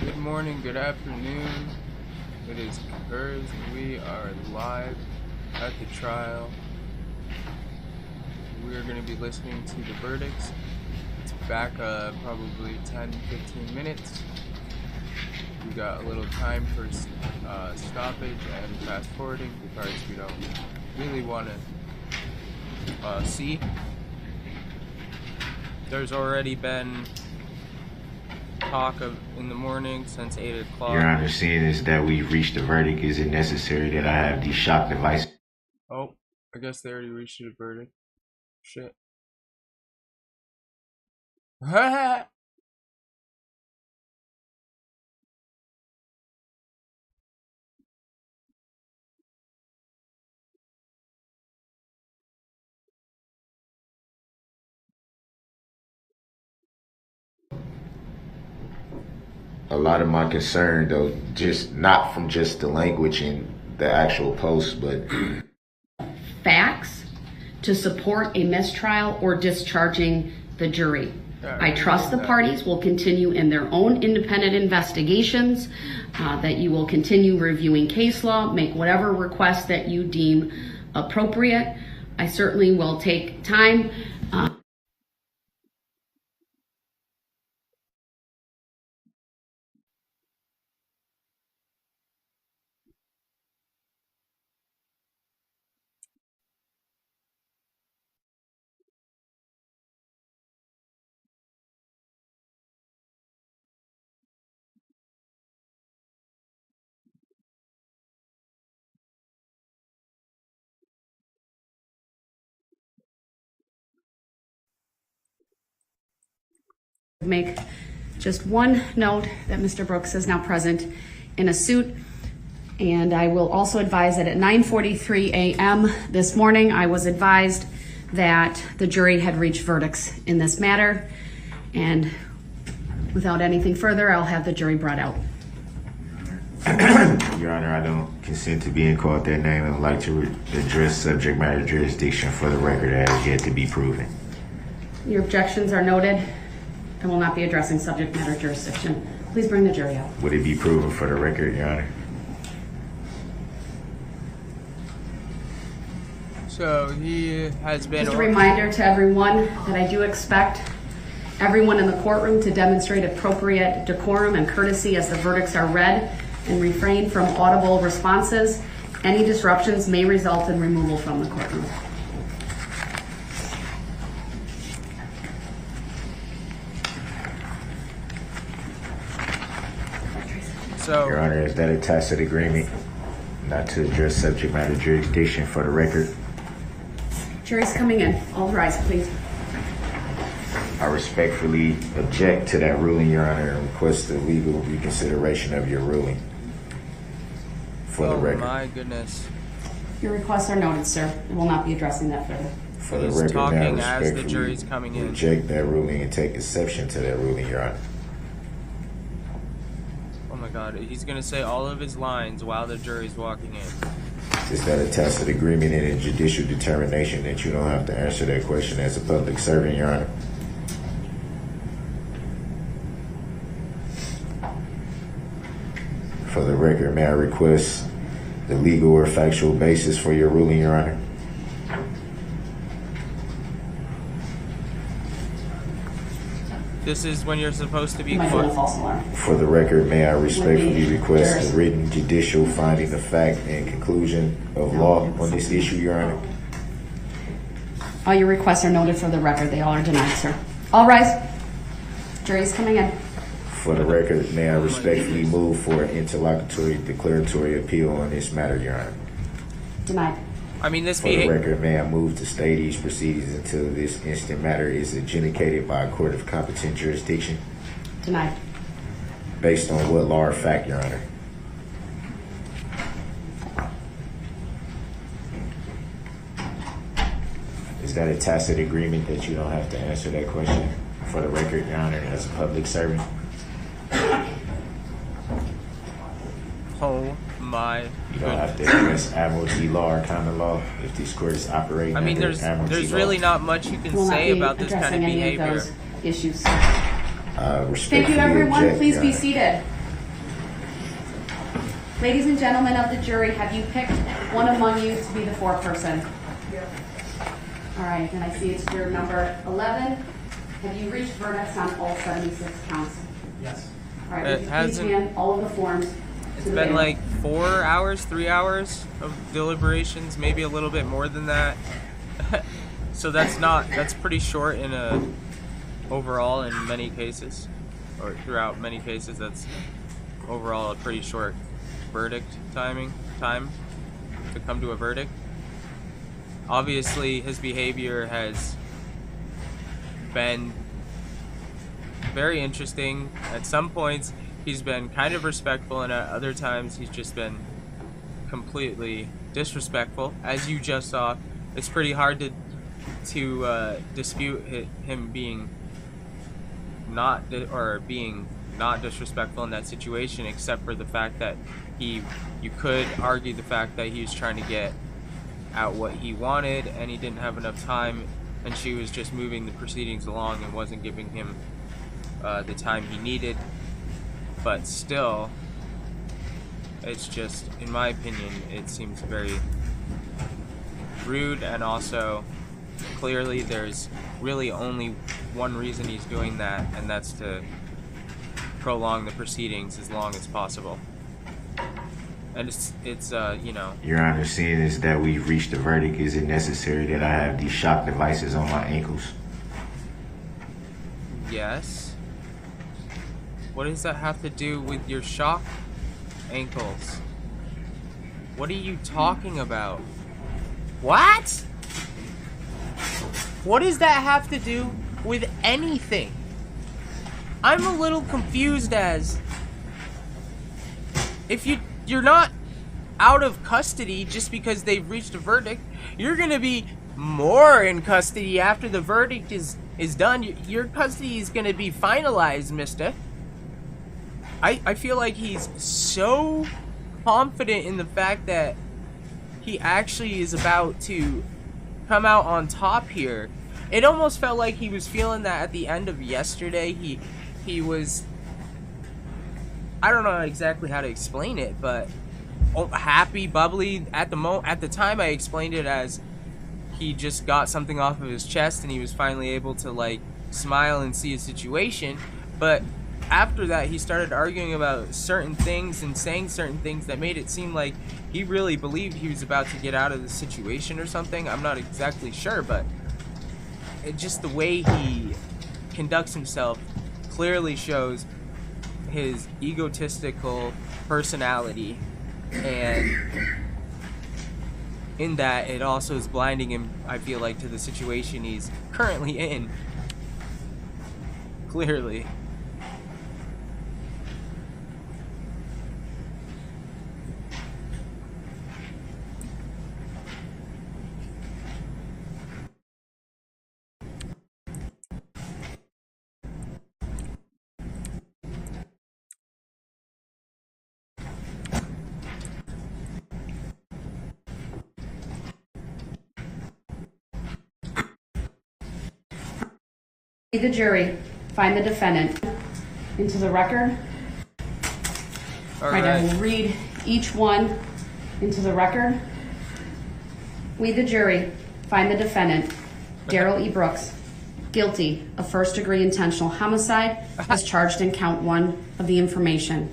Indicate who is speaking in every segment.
Speaker 1: Good morning, good afternoon. It is Kurz, and we are live at the trial. We are going to be listening to the verdicts. It's back probably 10-15 minutes. We got a little time for stoppage and fast forwarding the parts we don't really want to see. There's already been talk of in the morning since 8 o'clock.
Speaker 2: Your Honor, seeing is that we've reached a verdict, is it necessary that I have these shock devices?
Speaker 1: Oh, I guess they already reached a verdict. Shit.
Speaker 2: A lot of my concern, though, just not from just the language in the actual post, but
Speaker 3: facts to support a mistrial or discharging the jury. I trust the parties will continue in their own independent investigations, that you will continue reviewing case law, make whatever requests that you deem appropriate. I certainly will take time. Make just one note that Mr. Brooks is now present in a suit, and I will also advise that at 9:43 a.m. this morning I was advised that the jury had reached verdicts in this matter, and without anything further I'll have the jury brought out.
Speaker 2: Your Honor, I don't consent to being called that name and would like to address subject matter jurisdiction for the record that has yet to be proven.
Speaker 3: Your objections are noted. I will not be addressing subject matter jurisdiction. Please bring the jury out.
Speaker 2: Would it be proven for the record, Your Honor?
Speaker 1: So he has been...
Speaker 3: Just a reminder to everyone that I do expect everyone in the courtroom to demonstrate appropriate decorum and courtesy as the verdicts are read and refrain from audible responses. Any disruptions may result in removal from the courtroom.
Speaker 1: So,
Speaker 2: Your Honor, is that a tacit agreement not to address subject matter jurisdiction for the record?
Speaker 3: Jury's coming in. All rise, please.
Speaker 2: I respectfully object to that ruling, Your Honor, and request the legal reconsideration of your ruling for the record.
Speaker 1: Oh my goodness.
Speaker 3: Your requests are noted, sir. We will not be addressing that further.
Speaker 2: For the
Speaker 1: He's
Speaker 2: record, now
Speaker 1: talking as the
Speaker 2: respectfully
Speaker 1: jury's coming in.
Speaker 2: reject that ruling and take exception to that ruling, Your Honor.
Speaker 1: Oh my god, he's gonna say all of his lines while the jury's walking in.
Speaker 2: Is that a tacit agreement and a judicial determination that you don't have to answer that question as a public servant, Your Honor? For the record, may I request the legal or factual basis for your ruling, Your Honor?
Speaker 1: This is when you're supposed to be
Speaker 3: You might want a
Speaker 1: quiet.
Speaker 3: false alarm.
Speaker 2: For the record, may I respectfully request
Speaker 3: Jurors.
Speaker 2: a written judicial finding of fact and conclusion of law on this issue, Your Honor?
Speaker 3: All your requests are noted for the record. They all are denied, sir. All rise. Jury's coming in.
Speaker 2: For the record, may I respectfully move for an interlocutory declaratory appeal on this matter, Your Honor?
Speaker 3: Denied.
Speaker 1: I mean, this
Speaker 2: For the record, may I move to stay these proceedings until this instant matter is adjudicated by a court of competent jurisdiction?
Speaker 3: Denied.
Speaker 2: Based on what law or fact, Your Honor? Is that a tacit agreement that you don't have to answer that question? For the record, Your Honor, as a public servant?
Speaker 1: Oh my
Speaker 2: You don't have to
Speaker 1: goodness.
Speaker 2: address admiralty law or common law if these courts operate.
Speaker 1: I mean,
Speaker 2: under
Speaker 1: there's
Speaker 2: admiralty law.
Speaker 1: really not much you can
Speaker 3: Will not
Speaker 1: say
Speaker 3: be
Speaker 1: about this kind
Speaker 3: addressing
Speaker 1: of
Speaker 3: any
Speaker 1: behavior.
Speaker 3: those issues.
Speaker 2: Respectfully
Speaker 3: Thank you, everyone.
Speaker 2: object,
Speaker 3: Please
Speaker 2: Your
Speaker 3: be
Speaker 2: Honor.
Speaker 3: seated. Ladies and gentlemen of the jury, have you picked one among you to be the foreperson?
Speaker 4: Yes.
Speaker 3: All right, and I see it's juror number 11. Have you reached verdicts on all 76 counts?
Speaker 4: Yes.
Speaker 3: All right,
Speaker 1: It
Speaker 3: would you please
Speaker 1: hasn't-
Speaker 3: hand all of the forms to
Speaker 1: It's
Speaker 3: the
Speaker 1: been
Speaker 3: bailiff?
Speaker 1: like 4 hours, 3 hours of deliberations, maybe a little bit more than that. So that's pretty short in overall in many cases, or throughout many cases. That's overall a pretty short verdict time to come to a verdict. Obviously, his behavior has been very interesting. At some points, he's been kind of respectful, and at other times, he's just been completely disrespectful. As you just saw, it's pretty hard to dispute him being not disrespectful in that situation, except for the fact that you could argue the fact that he was trying to get out what he wanted, and he didn't have enough time, and she was just moving the proceedings along and wasn't giving him the time he needed. But still, it's just, in my opinion, it seems very rude, and also clearly there's really only one reason he's doing that, and that's to prolong the proceedings as long as possible. And it's you know.
Speaker 2: Your Honor, seeing as that we've reached a verdict, is it necessary that I have these shock devices on my ankles?
Speaker 1: Yes. What does that have to do with your shock ankles? What are you talking about? What? What does that have to do with anything? I'm a little confused as if you're not out of custody just because they've reached a verdict. You're gonna be more in custody after the verdict is done. Your custody is gonna be finalized, mister. I feel like he's so confident in the fact that he actually is about to come out on top here. It almost felt like he was feeling that at the end of yesterday. He was, I don't know exactly how to explain it, but happy, bubbly. At the time I explained it as he just got something off of his chest and he was finally able to like smile and see a situation. But after that, he started arguing about certain things and saying certain things that made it seem like he really believed he was about to get out of the situation or something. I'm not exactly sure, but just the way he conducts himself clearly shows his egotistical personality, and in that it also is blinding him, I feel like, to the situation he's currently in. Clearly.
Speaker 3: The jury find the defendant into the record.
Speaker 1: All
Speaker 3: Right, I will
Speaker 1: right.
Speaker 3: read each one into the record. We, the jury, find the defendant, Daryl E. Brooks, guilty of first-degree intentional homicide as charged in count 1 of the information,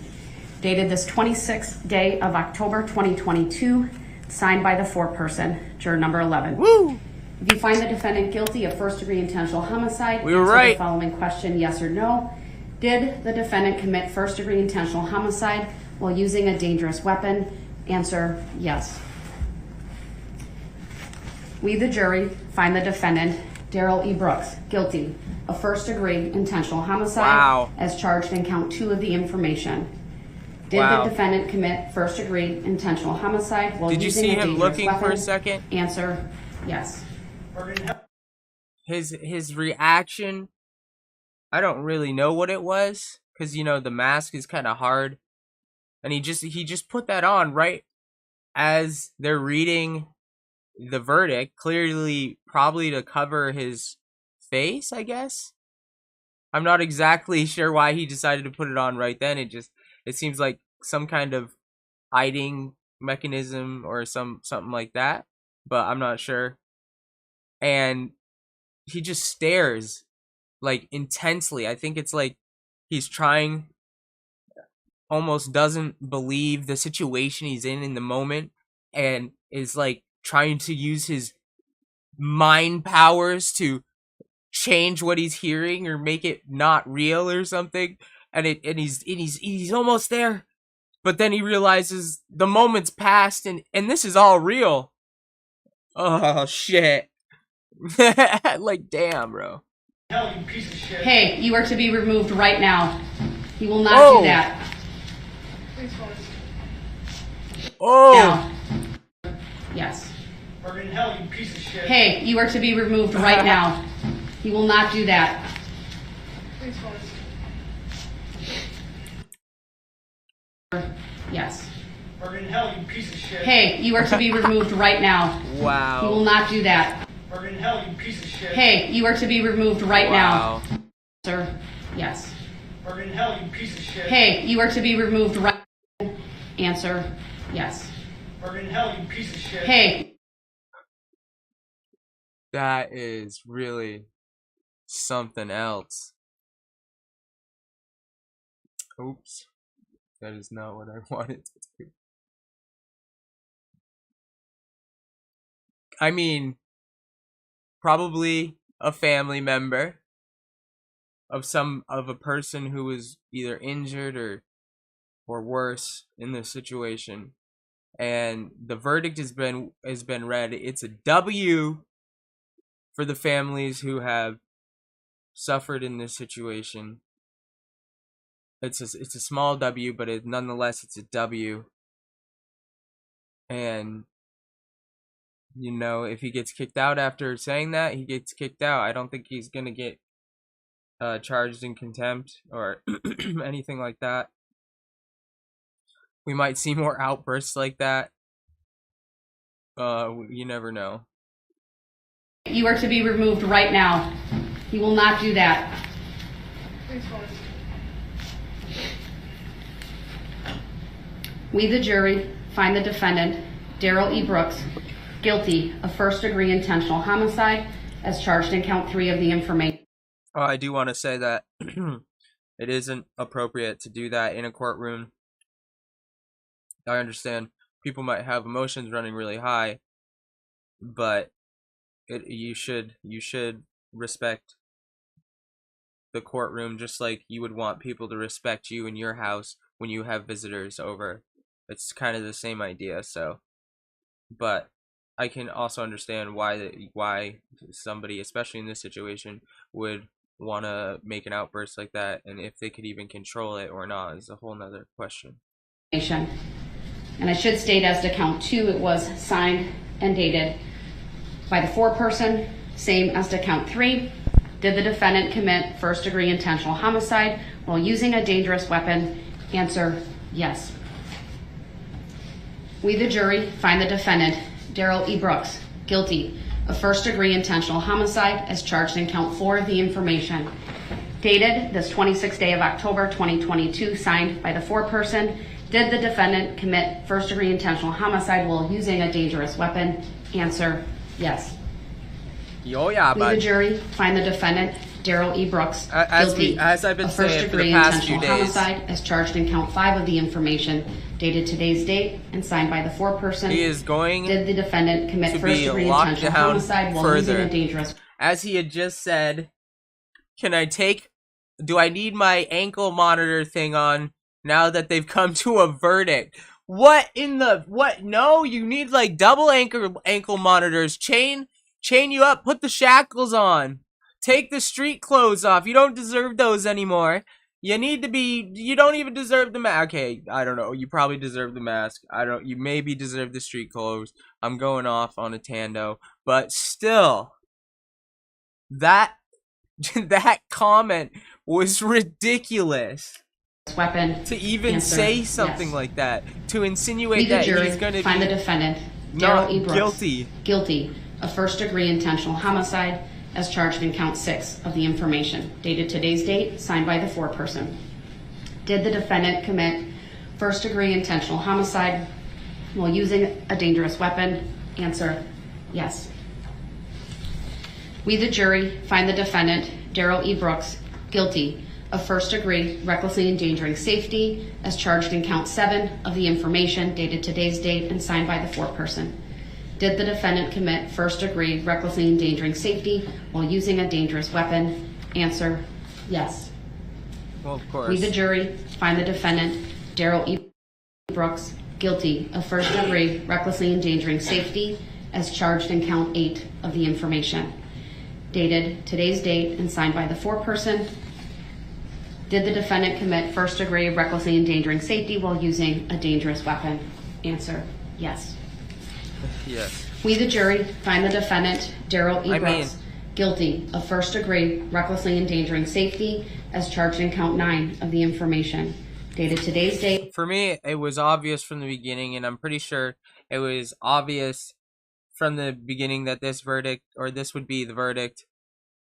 Speaker 3: dated this 26th day of October 2022, signed by the foreperson, juror number 11.
Speaker 1: Woo!
Speaker 3: If you find the defendant guilty of first-degree intentional homicide,
Speaker 1: We were
Speaker 3: answer
Speaker 1: right.
Speaker 3: the following question, yes or no. Did the defendant commit first-degree intentional homicide while using a dangerous weapon? Answer, yes. We, the jury, find the defendant, Daryl E. Brooks, guilty of first-degree intentional homicide
Speaker 1: Wow.
Speaker 3: as charged in count 2 of the information. Did
Speaker 1: Wow.
Speaker 3: the defendant commit first-degree intentional homicide while
Speaker 1: Did you
Speaker 3: using
Speaker 1: see
Speaker 3: a
Speaker 1: him
Speaker 3: dangerous
Speaker 1: looking
Speaker 3: weapon?
Speaker 1: for a second?
Speaker 3: Answer, yes.
Speaker 1: His reaction, I don't really know what it was, because you know the mask is kind of hard, and he just put that on right as they're reading the verdict, clearly probably to cover his face, I guess. I'm not exactly sure why he decided to put it on right then. It seems like some kind of hiding mechanism or something like that, but I'm not sure. And he just stares like intensely. I think it's like he's trying, almost doesn't believe the situation he's in the moment, and is like trying to use his mind powers to change what he's hearing or make it not real or something. And he's almost there, but then he realizes the moment's passed, and this is all real. Oh shit. Like, damn, bro.
Speaker 4: Hell, you piece of shit.
Speaker 3: Hey, you are to be removed right now. You will not do that.
Speaker 1: Oh.
Speaker 3: Now. Yes.
Speaker 4: Burn in hell, you piece of shit.
Speaker 3: Hey, you are to be removed right now. You will not do that. Yes.
Speaker 4: Burn in hell, you piece of shit.
Speaker 3: Hey, you are to be removed right now.
Speaker 1: Wow.
Speaker 3: You will not do that.
Speaker 4: Burn in hell, you piece of shit.
Speaker 3: Hey, you are to be removed right
Speaker 1: Wow.
Speaker 3: now. Sir, yes.
Speaker 4: Burn in hell, you piece of shit.
Speaker 3: Hey, you are to be removed right. Answer, yes.
Speaker 4: Burn in hell, you piece of shit.
Speaker 3: Hey.
Speaker 1: That is really something else. Oops. That is not what I wanted to do. I mean, probably a family member of a person who was either injured or worse in this situation. And the verdict has been read. It's a W for the families who have suffered in this situation. It's a small W, but nonetheless it's a W. And you know, if he gets kicked out after saying that, he gets kicked out. I don't think he's gonna get charged in contempt or anything like that. We might see more outbursts like that. You never know.
Speaker 3: You are to be removed right now. You will not do that. We, the jury, find the defendant, Darrell E. Brooks, guilty of first-degree intentional homicide as charged in count 3 of the information.
Speaker 1: I do want to say that it isn't appropriate to do that in a courtroom. I understand people might have emotions running really high, but you should respect the courtroom just like you would want people to respect you in your house when you have visitors over. It's kind of the same idea. So, but I can also understand why somebody, especially in this situation, would want to make an outburst like that, and if they could even control it or not is a whole nother question.
Speaker 3: And I should state, as to count 2, it was signed and dated by the foreperson, same as to count 3. Did the defendant commit first-degree intentional homicide while using a dangerous weapon? Answer, yes. We, the jury, find the defendant, Darrell E. Brooks, guilty of first-degree intentional homicide as charged in count 4 of the information. Dated this 26th day of October 2022, signed by the foreperson. Did the defendant commit first-degree intentional homicide while using a dangerous weapon? Answer, yes.
Speaker 1: Yo, yeah,
Speaker 3: We, the jury, find the defendant, Darrell E. Brooks, guilty
Speaker 1: as I've been
Speaker 3: of
Speaker 1: saying for
Speaker 3: first-degree
Speaker 1: the past few
Speaker 3: intentional
Speaker 1: days,
Speaker 3: homicide as charged in count 5 of the information, dated today's date and signed by the foreperson.
Speaker 1: he is going
Speaker 3: Did the defendant commit
Speaker 1: to be
Speaker 3: first-degree
Speaker 1: locked
Speaker 3: intentional
Speaker 1: down
Speaker 3: homicide while using
Speaker 1: further.
Speaker 3: a dangerous?
Speaker 1: As he had just said, do I need my ankle monitor thing on now that they've come to a verdict? What? No, you need like double ankle monitors. Chain you up, put the shackles on. Take the street clothes off. You don't deserve those anymore. You don't even deserve the mask. Okay, I don't know. You probably deserve the mask. You maybe deserve the street clothes. I'm going off on a tando. But still, that comment was ridiculous.
Speaker 3: Weapon.
Speaker 1: To even
Speaker 3: Answer,
Speaker 1: say something
Speaker 3: yes.
Speaker 1: like that. To
Speaker 3: We,
Speaker 1: insinuate
Speaker 3: the
Speaker 1: that
Speaker 3: jury,
Speaker 1: he's going to
Speaker 3: find the
Speaker 1: be
Speaker 3: defendant, Darrell E. Brooks,
Speaker 1: guilty
Speaker 3: of first-degree intentional homicide as charged in count 6 of the information, dated today's date, signed by the foreperson. Did the defendant commit first degree intentional homicide while using a dangerous weapon? Answer, yes. We, the jury, find the defendant, Darrell E. Brooks, guilty of first degree recklessly endangering safety as charged in count 7 of the information dated today's date and signed by the foreperson. Did the defendant commit first degree recklessly endangering safety while using a dangerous weapon? Answer, yes.
Speaker 1: Well, of course.
Speaker 3: We, the jury, find the defendant, Darrell E. Brooks, guilty of first degree recklessly endangering safety as charged in count 8 of the information. Dated today's date and signed by the foreperson. Did the defendant commit first degree recklessly endangering safety while using a dangerous weapon? Answer, yes.
Speaker 1: Yes.
Speaker 3: We, the jury, find the defendant, Darrell E. Brooks, guilty of first degree recklessly endangering safety as charged in count 9 of the information. Dated today's date.
Speaker 1: For me, it was obvious from the beginning, and I'm pretty sure it was obvious from the beginning that this verdict, or this would be the verdict,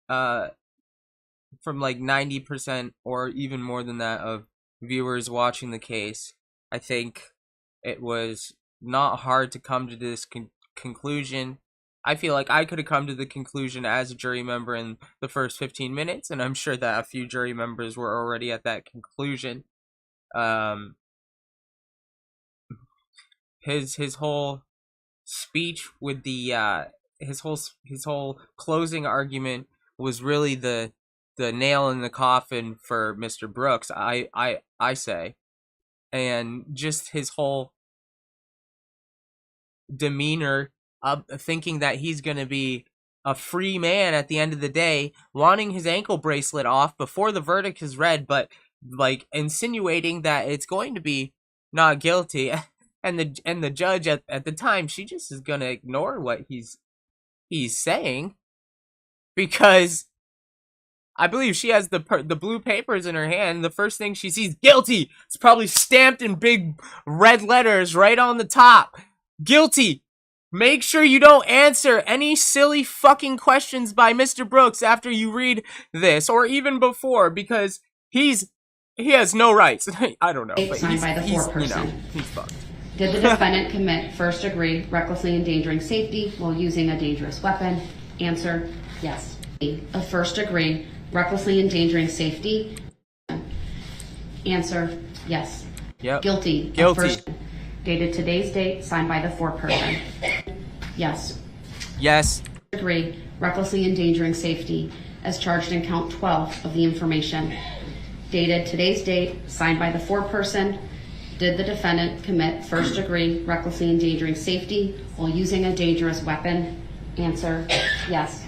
Speaker 1: from like 90% or even more than that of viewers watching the case. I think it was not hard to come to this conclusion. I feel like I could have come to the conclusion as a jury member in the first 15 minutes, and I'm sure that a few jury members were already at that conclusion. His whole speech with the his whole closing argument was really the nail in the coffin for Mr. Brooks, I say. And just his whole demeanor of thinking that he's going to be a free man at the end of the day, wanting his ankle bracelet off before the verdict is read, but like insinuating that it's going to be not guilty. And the judge at the time, she just is going to ignore what he's saying, because I believe she has the blue papers in her hand. The first thing she sees, guilty. It's probably stamped in big red letters right on the top. Guilty. Make sure you don't answer any silly fucking questions by Mr. Brooks after you read this, or even before, because he has no rights. I don't know, but
Speaker 3: Signed by the foreperson.
Speaker 1: He's fucked.
Speaker 3: Did the defendant commit first degree recklessly endangering safety while using a dangerous weapon? Answer, yes. Of first degree recklessly endangering safety? Answer, yes.
Speaker 1: Yep.
Speaker 3: Guilty.
Speaker 1: Guilty.
Speaker 3: Of first, dated today's date, signed by the foreperson. Yes.
Speaker 1: Yes.
Speaker 3: Degree recklessly endangering safety as charged in count 12 of the information. Dated today's date, signed by the foreperson. Did the defendant commit first degree recklessly endangering safety while using a dangerous weapon? Answer, yes.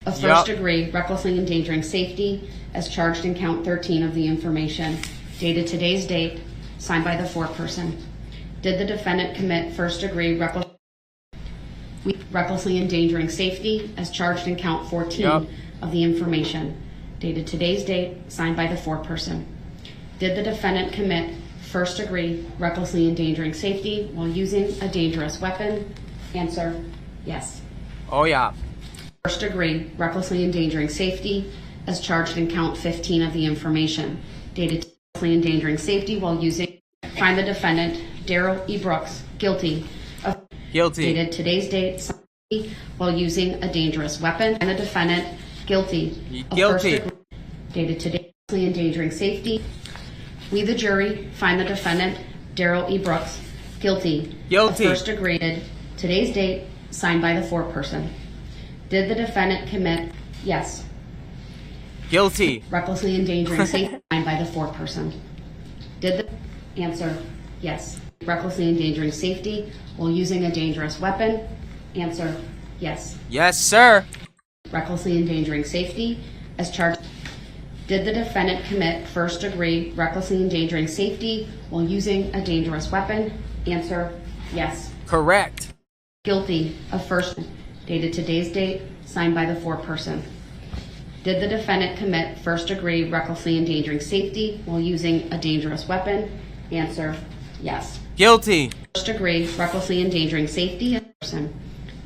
Speaker 3: Of first degree recklessly endangering safety as charged in count 13 of the information. Dated today's date, signed by the foreperson. Did the defendant commit first degree recklessly endangering safety as charged in count 14 of the information? Dated today's date, signed by the foreperson. Did the defendant commit first degree recklessly endangering safety while using a dangerous weapon? Answer, yes.
Speaker 1: Oh yeah.
Speaker 3: First degree recklessly endangering safety as charged in count 15 of the information. Dated recklessly endangering safety while using. Find the defendant, Darrell E. Brooks, guilty of.
Speaker 1: Guilty.
Speaker 3: Dated today's date, while using a dangerous weapon. And the defendant, guilty.
Speaker 1: Guilty.
Speaker 3: Dated today, recklessly endangering safety. We, the jury, find the defendant, Darrell E. Brooks, guilty.
Speaker 1: Guilty.
Speaker 3: Of first degree. Dated today's date, signed by the foreperson. Did the defendant commit? Yes.
Speaker 1: Guilty.
Speaker 3: Recklessly endangering safety, signed by the foreperson. Did the answer? Yes. Recklessly endangering safety while using a dangerous weapon? Answer, yes.
Speaker 1: Yes, sir.
Speaker 3: Recklessly endangering safety as charged. Did the defendant commit first degree recklessly endangering safety while using a dangerous weapon? Answer, yes.
Speaker 1: Correct.
Speaker 3: Guilty of first. Dated today's date, signed by the foreperson. Did the defendant commit first degree recklessly endangering safety while using a dangerous weapon? Answer, yes.
Speaker 1: Guilty.
Speaker 3: First degree recklessly endangering safety.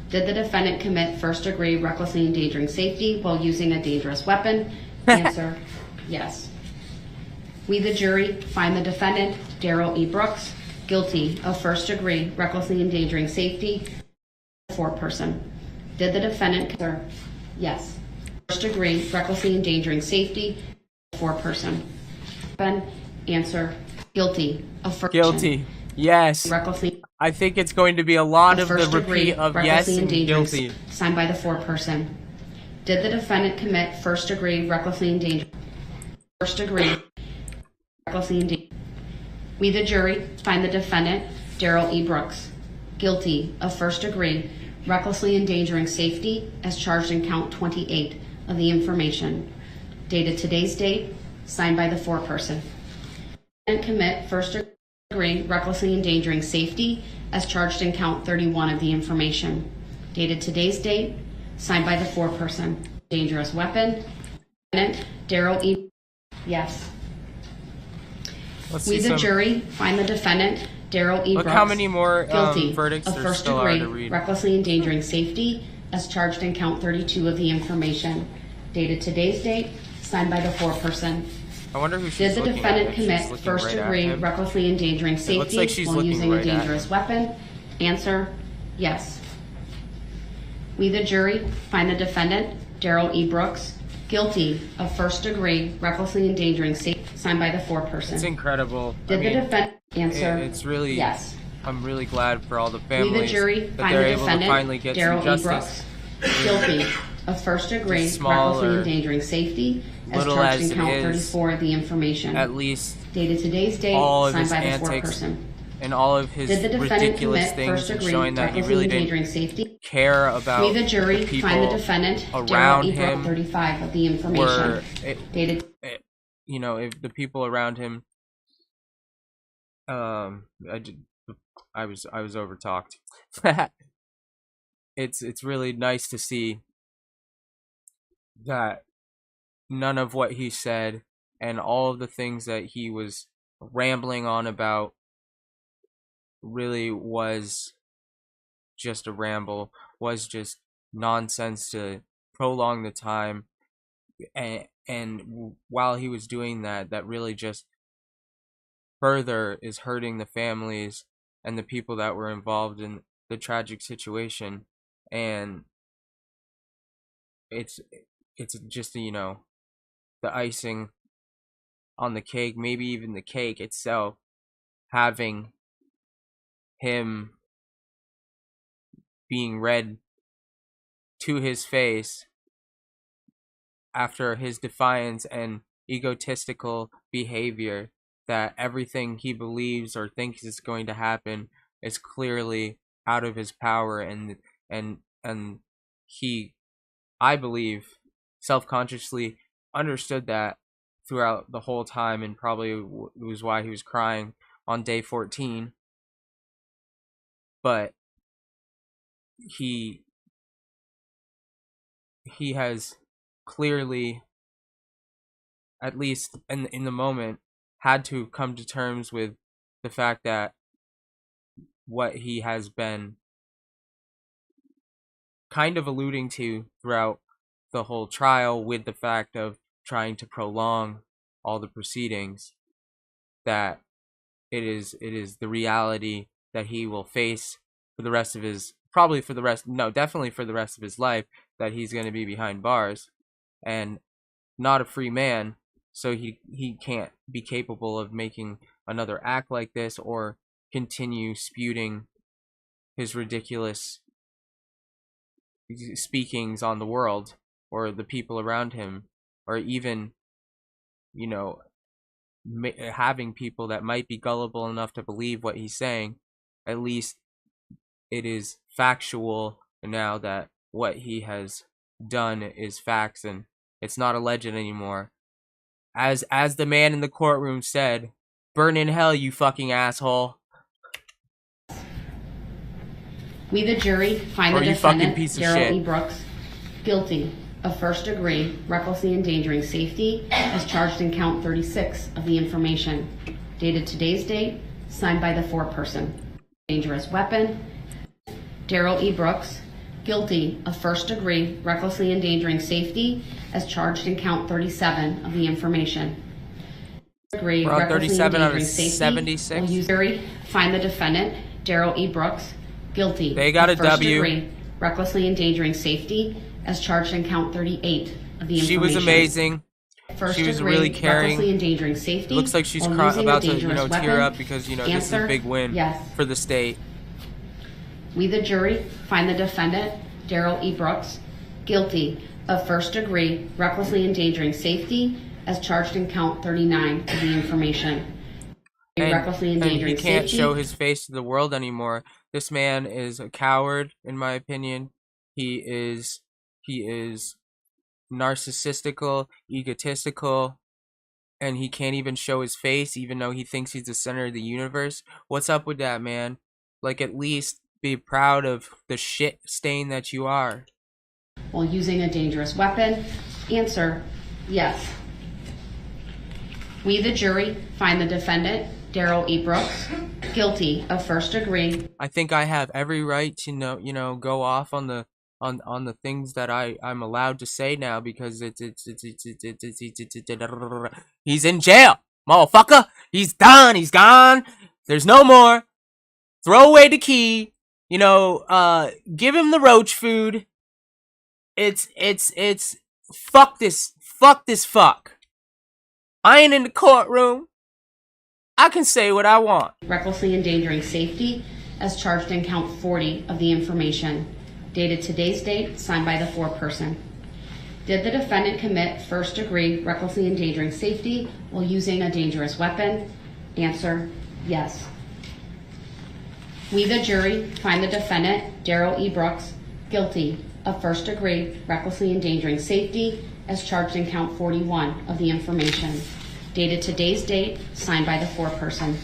Speaker 3: Did the defendant commit first degree recklessly endangering safety while using a dangerous weapon? Answer, yes. We, the jury, find the defendant, Daryl E. Brooks, guilty of first-degree recklessly endangering safety, foreperson. Did the defendant concur? Yes. First-degree recklessly endangering safety, foreperson. Ben, answer, guilty of first.
Speaker 1: Guilty. Yes.
Speaker 3: Recklessly.
Speaker 1: I think it's going to be a lot of the
Speaker 3: First-degree
Speaker 1: repeat of yes
Speaker 3: recklessly
Speaker 1: and
Speaker 3: endangering,
Speaker 1: guilty.
Speaker 3: signed by the foreperson. Did the defendant commit first-degree recklessly endangering? First-degree recklessly endangering. We, the jury, find the defendant, Daryl E. Brooks, guilty of first-degree recklessly endangering safety as charged in count 28 of the information, dated today's date, signed by the foreperson. And commit first-degree recklessly endangering safety as charged in count 31 of the information, dated today's date, signed by the foreperson. Dangerous weapon. Defendant Daryl E. Yes.
Speaker 1: Let's
Speaker 3: We,
Speaker 1: see
Speaker 3: the jury, find the defendant, Daryl E.
Speaker 1: Look
Speaker 3: Brooks,
Speaker 1: how many more
Speaker 3: guilty
Speaker 1: verdicts
Speaker 3: of
Speaker 1: there still are to
Speaker 3: first-degree
Speaker 1: read.
Speaker 3: recklessly endangering safety as charged in count 32 of the information, dated today's date, signed by the foreperson.
Speaker 1: I wonder who
Speaker 3: Did
Speaker 1: she's
Speaker 3: the
Speaker 1: looking
Speaker 3: defendant
Speaker 1: at. She's
Speaker 3: commit
Speaker 1: looking right at
Speaker 3: first-degree
Speaker 1: him.
Speaker 3: recklessly endangering
Speaker 1: looks
Speaker 3: safety
Speaker 1: like she's
Speaker 3: while
Speaker 1: looking
Speaker 3: using
Speaker 1: right
Speaker 3: a
Speaker 1: at
Speaker 3: dangerous
Speaker 1: him.
Speaker 3: weapon? Answer, yes. We, the jury, find the defendant, Daryl E. Brooks, guilty of first-degree recklessly endangering safety, signed by the foreperson.
Speaker 1: It's incredible.
Speaker 3: Did
Speaker 1: I mean,
Speaker 3: the defendant answer?
Speaker 1: it's really.
Speaker 3: Yes.
Speaker 1: I'm really glad for all the
Speaker 3: We,
Speaker 1: families
Speaker 3: the jury,
Speaker 1: that
Speaker 3: find
Speaker 1: they're
Speaker 3: the
Speaker 1: able to
Speaker 3: defendant,
Speaker 1: finally get some
Speaker 3: Daryl E.
Speaker 1: justice.
Speaker 3: Brooks, guilty of first-degree
Speaker 1: As small
Speaker 3: recklessly
Speaker 1: or
Speaker 3: endangering safety as
Speaker 1: little
Speaker 3: charged
Speaker 1: as
Speaker 3: in
Speaker 1: it
Speaker 3: count
Speaker 1: is,
Speaker 3: 34 of the information,
Speaker 1: At least
Speaker 3: dated today's date,
Speaker 1: all of
Speaker 3: signed
Speaker 1: his
Speaker 3: by the
Speaker 1: antics
Speaker 3: foreperson.
Speaker 1: and all of his
Speaker 3: Did the defendant
Speaker 1: ridiculous
Speaker 3: commit
Speaker 1: things and
Speaker 3: first-degree
Speaker 1: showing that he
Speaker 3: recklessly
Speaker 1: really
Speaker 3: endangering
Speaker 1: didn't
Speaker 3: safety?
Speaker 1: care about
Speaker 3: We, the jury,
Speaker 1: people
Speaker 3: find the defendant,
Speaker 1: around
Speaker 3: Daryl E. Brooks,
Speaker 1: him
Speaker 3: 35 of the
Speaker 1: were,
Speaker 3: information, dated.
Speaker 1: you know, if the people around him, I was overtalked. It's really nice to see that none of what he said and all of the things that he was rambling on about really was just a ramble, was just nonsense to prolong the time. And while he was doing that, that really just further is hurting the families and the people that were involved in the tragic situation. And it's just, you know, the icing on the cake, maybe even the cake itself, having him being read to his face after his defiance and egotistical behavior, that everything he believes or thinks is going to happen is clearly out of his power, and he, I believe, self-consciously understood that throughout the whole time, and probably was why he was crying on day 14. But he has clearly, at least in the moment, had to come to terms with the fact that what he has been kind of alluding to throughout the whole trial, with the fact of trying to prolong all the proceedings, that it is the reality that he will face for the rest of his, definitely for the rest of his life, that he's going to be behind bars and not a free man. So he can't be capable of making another act like this or continue spewing his ridiculous speakings on the world or the people around him, or even, you know, having people that might be gullible enough to believe what he's saying. At least it is factual now that what he has done is facts, and it's not alleged anymore. As the man in the courtroom said, "Burn in hell, you fucking asshole."
Speaker 3: We, the jury, find
Speaker 1: Or
Speaker 3: the
Speaker 1: you fucking
Speaker 3: defendant,
Speaker 1: piece of
Speaker 3: Daryl
Speaker 1: shit.
Speaker 3: E. Brooks, guilty of first-degree recklessly endangering safety as charged in count 36 of the information, dated today's date, signed by the foreperson. Dangerous weapon. Daryl E. Brooks, guilty of first-degree recklessly endangering safety as charged in count 37 of the information, Degree
Speaker 1: We're on
Speaker 3: recklessly
Speaker 1: 37 out of
Speaker 3: endangering safety.
Speaker 1: 76.
Speaker 3: Will use jury find the defendant, Daryl E. Brooks, guilty
Speaker 1: They got
Speaker 3: of
Speaker 1: a
Speaker 3: first
Speaker 1: W.
Speaker 3: degree recklessly endangering safety as charged in count 38 of the information.
Speaker 1: She was amazing.
Speaker 3: First
Speaker 1: She was
Speaker 3: degree
Speaker 1: really caring.
Speaker 3: recklessly endangering safety.
Speaker 1: Looks like she's
Speaker 3: while using a
Speaker 1: about to,
Speaker 3: dangerous
Speaker 1: tear
Speaker 3: weapon.
Speaker 1: up because, this is a
Speaker 3: Answer,
Speaker 1: big win
Speaker 3: yes.
Speaker 1: for the state.
Speaker 3: We, the jury, find the defendant, Daryl E. Brooks, guilty of first degree recklessly endangering safety as charged in count 39 of the information. Recklessly
Speaker 1: And
Speaker 3: endangering
Speaker 1: he can't
Speaker 3: safety.
Speaker 1: show his face to the world anymore. This man is a coward, in my opinion. He is narcissistical, egotistical, and he can't even show his face, even though he thinks he's the center of the universe. What's up with that, man? Like, at least be proud of the shit stain that you are.
Speaker 3: While using a dangerous weapon. Answer, yes. We, the jury, find the defendant, Daryl E. Brooks, guilty of first degree.
Speaker 1: I think I have every right to go off on the things that I'm allowed to say now because he's in jail, motherfucker. He's done. He's gone. There's no more. Throw away the key. Give him the roach food. It's fuck this fuck. I ain't in the courtroom. I can say what I want.
Speaker 3: Recklessly endangering safety as charged in count 40 of the information. Dated today's date, signed by the foreperson. Did the defendant commit first degree recklessly endangering safety while using a dangerous weapon? Answer, yes. We, the jury, find the defendant, Daryl E. Brooks, guilty of first degree recklessly endangering safety as charged in count 41 of the information. Dated today's date, signed by the foreperson.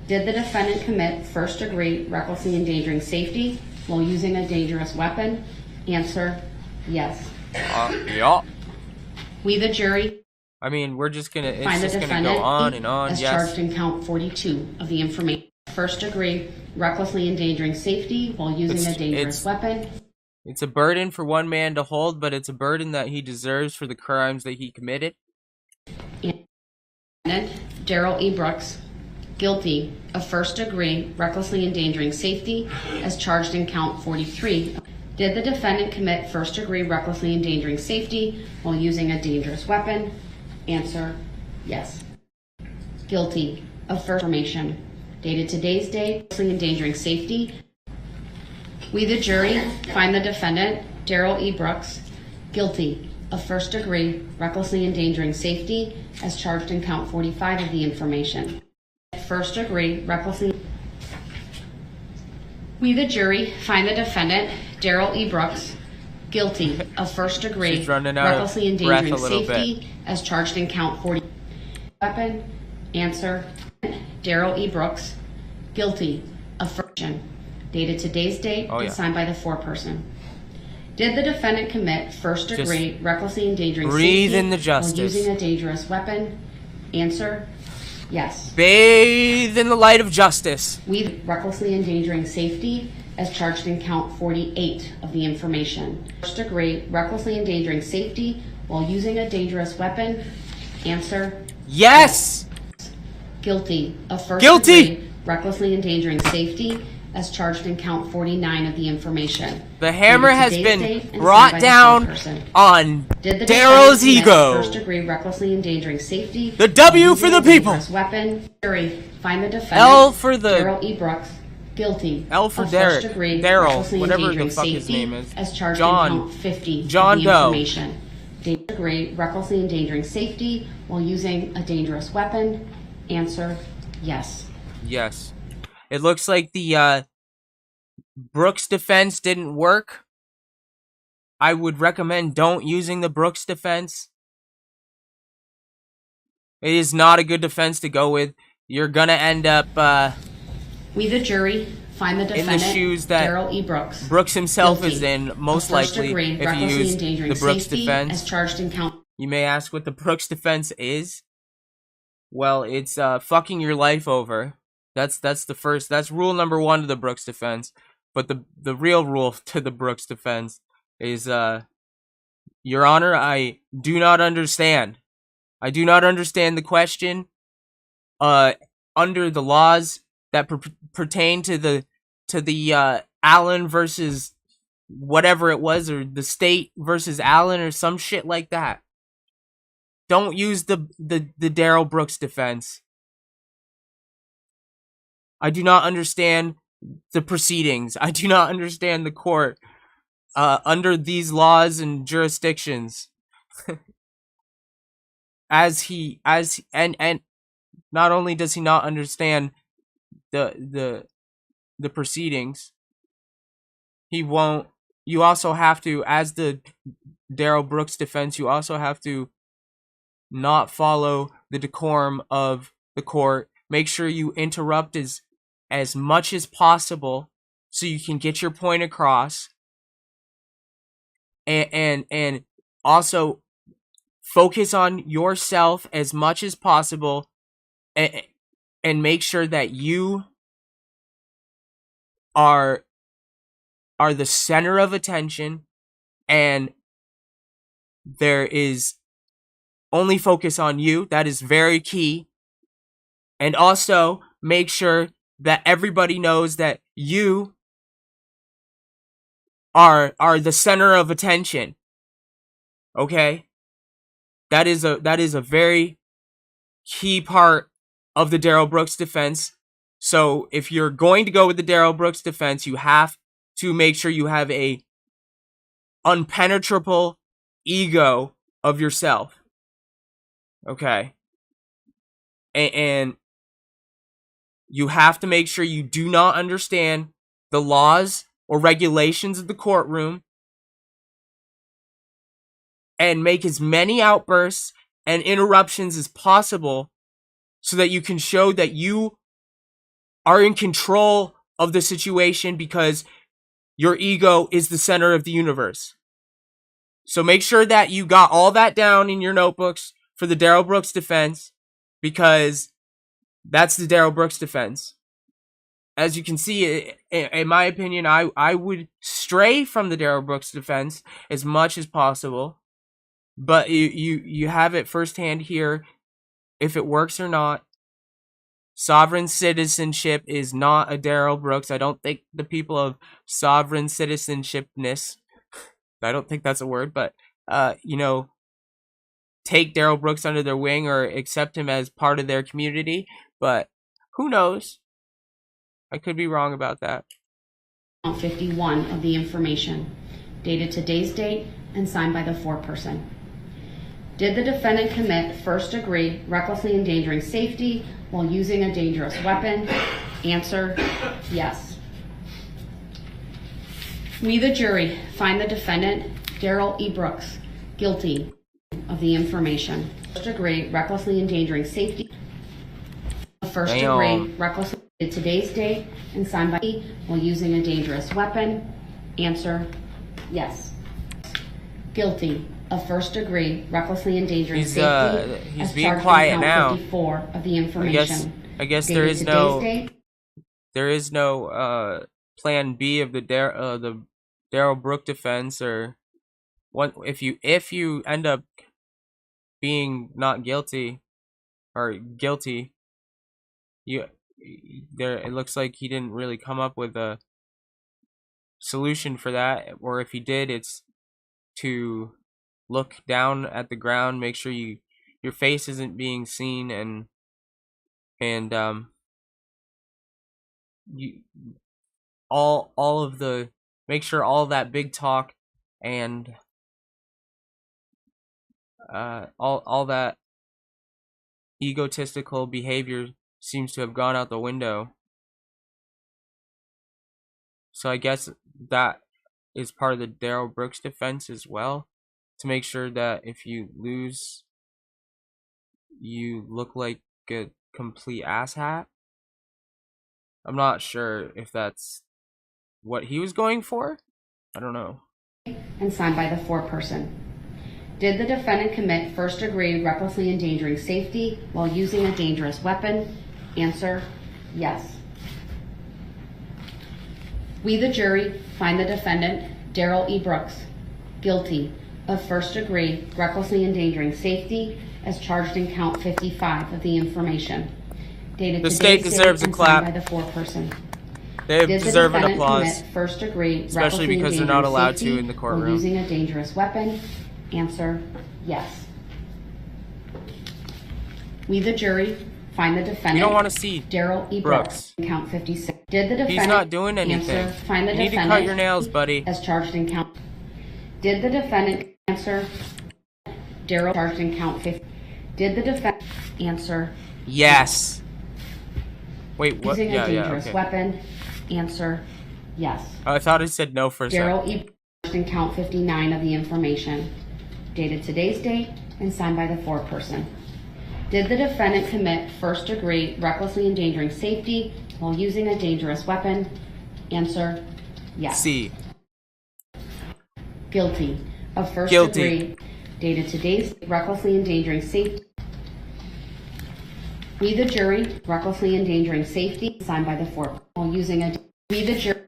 Speaker 3: Did the defendant commit first degree recklessly endangering safety while using a dangerous weapon? Answer, yes.
Speaker 1: Yeah.
Speaker 3: We, the jury,
Speaker 1: I mean, we're just gonna, it's
Speaker 3: find the
Speaker 1: just gonna
Speaker 3: defendant
Speaker 1: go on and on.
Speaker 3: as
Speaker 1: Yes.
Speaker 3: charged in count 42 of the information. First degree recklessly endangering safety while using a dangerous weapon.
Speaker 1: It's a burden for one man to hold, but it's a burden that he deserves for the crimes that he committed.
Speaker 3: Daryl E. Brooks, guilty of first degree recklessly endangering safety as charged in count 43. Did the defendant commit first degree recklessly endangering safety while using a dangerous weapon? Answer, yes. Guilty of first information. Dated today's date, recklessly endangering safety. We, the jury, find the defendant, Daryl E. Brooks, guilty of first degree recklessly endangering safety as charged in count 45 of the information. First degree recklessly. We, the jury, find the defendant, Daryl E. Brooks, guilty of first degree
Speaker 1: She's running out of
Speaker 3: recklessly endangering
Speaker 1: breath a little
Speaker 3: safety as charged in count 40. Weapon. Answer, Daryl E. Brooks, guilty of first. Dated today's date and signed by the foreperson. Did the defendant commit first degree recklessly endangering
Speaker 1: breathe
Speaker 3: safety
Speaker 1: in the justice.
Speaker 3: while using a dangerous weapon? Answer, yes.
Speaker 1: Bathe in the light of justice.
Speaker 3: We recklessly endangering safety as charged in count 48 of the information. First degree recklessly endangering safety while using a dangerous weapon? Answer,
Speaker 1: Yes.
Speaker 3: guilty of first
Speaker 1: Guilty.
Speaker 3: degree recklessly endangering safety as charged in count 49 of the information.
Speaker 1: The hammer
Speaker 3: Dated
Speaker 1: has
Speaker 3: today's
Speaker 1: been
Speaker 3: date and
Speaker 1: brought
Speaker 3: signed by the
Speaker 1: down
Speaker 3: foreperson.
Speaker 1: on
Speaker 3: Did the
Speaker 1: Daryl's
Speaker 3: defendant commit
Speaker 1: ego.
Speaker 3: First degree recklessly endangering safety.
Speaker 1: The W
Speaker 3: while
Speaker 1: for
Speaker 3: using
Speaker 1: the
Speaker 3: a
Speaker 1: people.
Speaker 3: dangerous weapon. Jury, find the defendant.
Speaker 1: L for the
Speaker 3: Daryl E. Brooks, guilty.
Speaker 1: L for
Speaker 3: of
Speaker 1: Derek.
Speaker 3: first degree
Speaker 1: Daryl,
Speaker 3: recklessly
Speaker 1: whatever the
Speaker 3: endangering
Speaker 1: fuck his
Speaker 3: safety
Speaker 1: name is.
Speaker 3: As charged
Speaker 1: John.
Speaker 3: in count 50
Speaker 1: John
Speaker 3: of the
Speaker 1: Doe.
Speaker 3: information. First degree recklessly endangering safety while using a dangerous weapon. Answer, yes.
Speaker 1: Yes. It looks like the Brooks defense didn't work. I would recommend don't using the Brooks defense. It is not a good defense to go with. You're gonna end up
Speaker 3: We, the jury, find the
Speaker 1: in
Speaker 3: defendant,
Speaker 1: the shoes that
Speaker 3: Daryl E. Brooks,
Speaker 1: Brooks himself
Speaker 3: guilty
Speaker 1: is in, most
Speaker 3: of first
Speaker 1: likely,
Speaker 3: degree
Speaker 1: if you
Speaker 3: recklessly
Speaker 1: use
Speaker 3: endangering
Speaker 1: the Brooks
Speaker 3: safety
Speaker 1: defense.
Speaker 3: as charged in count.
Speaker 1: You may ask what the Brooks defense is. Well, it's fucking your life over. That's rule number 1 to the Brooks defense. But the real rule to the Brooks defense is Your Honor, I do not understand. I do not understand the question. Under the laws that pertain to the Allen versus whatever it was, or the state versus Allen, or some shit like that. Don't use the Darrell Brooks defense. I do not understand the proceedings. I do not understand the court under these laws and jurisdictions. And not only does he not understand the proceedings, he won't. You also have to, as the Darrell Brooks defense, you also have to not follow the decorum of the court. Make sure you interrupt as much as possible so you can get your point across. And also focus on yourself as much as possible, and make sure that you are the center of attention, and there is only focus on you. That is very key. And also make sure that everybody knows that you are the center of attention. Okay? That is a very key part of the Darrell Brooks defense. So if you're going to go with the Darrell Brooks defense, you have to make sure you have a unpenetrable ego of yourself. Okay? And you have to make sure you do not understand the laws or regulations of the courtroom, and make as many outbursts and interruptions as possible so that you can show that you are in control of the situation, because your ego is the center of the universe. So make sure that you got all that down in your notebooks for the Darrell Brooks defense, because that's the Darrell Brooks defense. As you can see, in my opinion, I would stray from the Darrell Brooks defense as much as possible. But you have it firsthand here, if it works or not. Sovereign citizenship is not a Darrell Brooks. I don't think the people of sovereign citizenshipness, I don't think that's a word, but take Darrell Brooks under their wing or accept him as part of their community. But who knows? I could be wrong about that.
Speaker 3: 51 of the information, dated today's date and signed by the foreperson. Did the defendant commit first degree recklessly endangering safety while using a dangerous weapon? Answer, yes. We, the jury, find the defendant, Darrell E. Brooks, guilty of the information. First degree recklessly endangering safety. First degree recklessly today's date and signed by while using a dangerous weapon. Answer, yes. Guilty of first degree recklessly endangering safety.
Speaker 1: He's being quiet now.
Speaker 3: 54 of the information.
Speaker 1: I guess there is no plan B of the Darrell Brooks defense, or what if you end up being not guilty or guilty. It looks like he didn't really come up with a solution for that, or if he did, it's to look down at the ground, make sure your face isn't being seen, and you make sure all that big talk and all that egotistical behavior seems to have gone out the window. So I guess that is part of the Darrell Brooks defense as well, to make sure that if you lose, you look like a complete asshat. I'm not sure if that's what he was going for. I don't know.
Speaker 3: And signed by the foreperson. Did the defendant commit first degree recklessly endangering safety while using a dangerous weapon? Answer, yes. We, the jury, find the defendant, Darrell E. Brooks, guilty of first degree recklessly endangering safety as charged in count 55 of the information. Dated
Speaker 1: The state
Speaker 3: today's
Speaker 1: deserves
Speaker 3: date
Speaker 1: a
Speaker 3: and
Speaker 1: clap.
Speaker 3: signed by the foreperson.
Speaker 1: They
Speaker 3: Did the
Speaker 1: deserve an
Speaker 3: defendant
Speaker 1: applause.
Speaker 3: commit first degree
Speaker 1: Especially
Speaker 3: recklessly
Speaker 1: because they're not
Speaker 3: endangering
Speaker 1: allowed to
Speaker 3: safety
Speaker 1: in the
Speaker 3: while
Speaker 1: courtroom.
Speaker 3: using a dangerous weapon? Answer, yes. We, the jury, find the defendant.
Speaker 1: We don't want to see
Speaker 3: Daryl E.
Speaker 1: Brooks.
Speaker 3: Brooks, count 56. Did the defendant
Speaker 1: He's not doing anything.
Speaker 3: answer, find the
Speaker 1: You need to
Speaker 3: defendant
Speaker 1: cut your nails, buddy.
Speaker 3: as charged in count. Did the defendant answer, Daryl charged in count 50? Did the defendant answer,
Speaker 1: Yes. Wait, what?
Speaker 3: using
Speaker 1: Yeah,
Speaker 3: a
Speaker 1: yeah,
Speaker 3: dangerous
Speaker 1: okay.
Speaker 3: weapon? Answer, yes.
Speaker 1: I thought it said no for a second.
Speaker 3: Daryl E. charged in count 59 of the information. Dated today's date and signed by the foreperson. Did the defendant commit first degree recklessly endangering safety while using a dangerous weapon? Answer, yes.
Speaker 1: C.
Speaker 3: Guilty of first
Speaker 1: Guilty.
Speaker 3: degree. Dated today's recklessly endangering safety. We, the jury, recklessly endangering safety, signed by the foreperson while using a. We, the jury,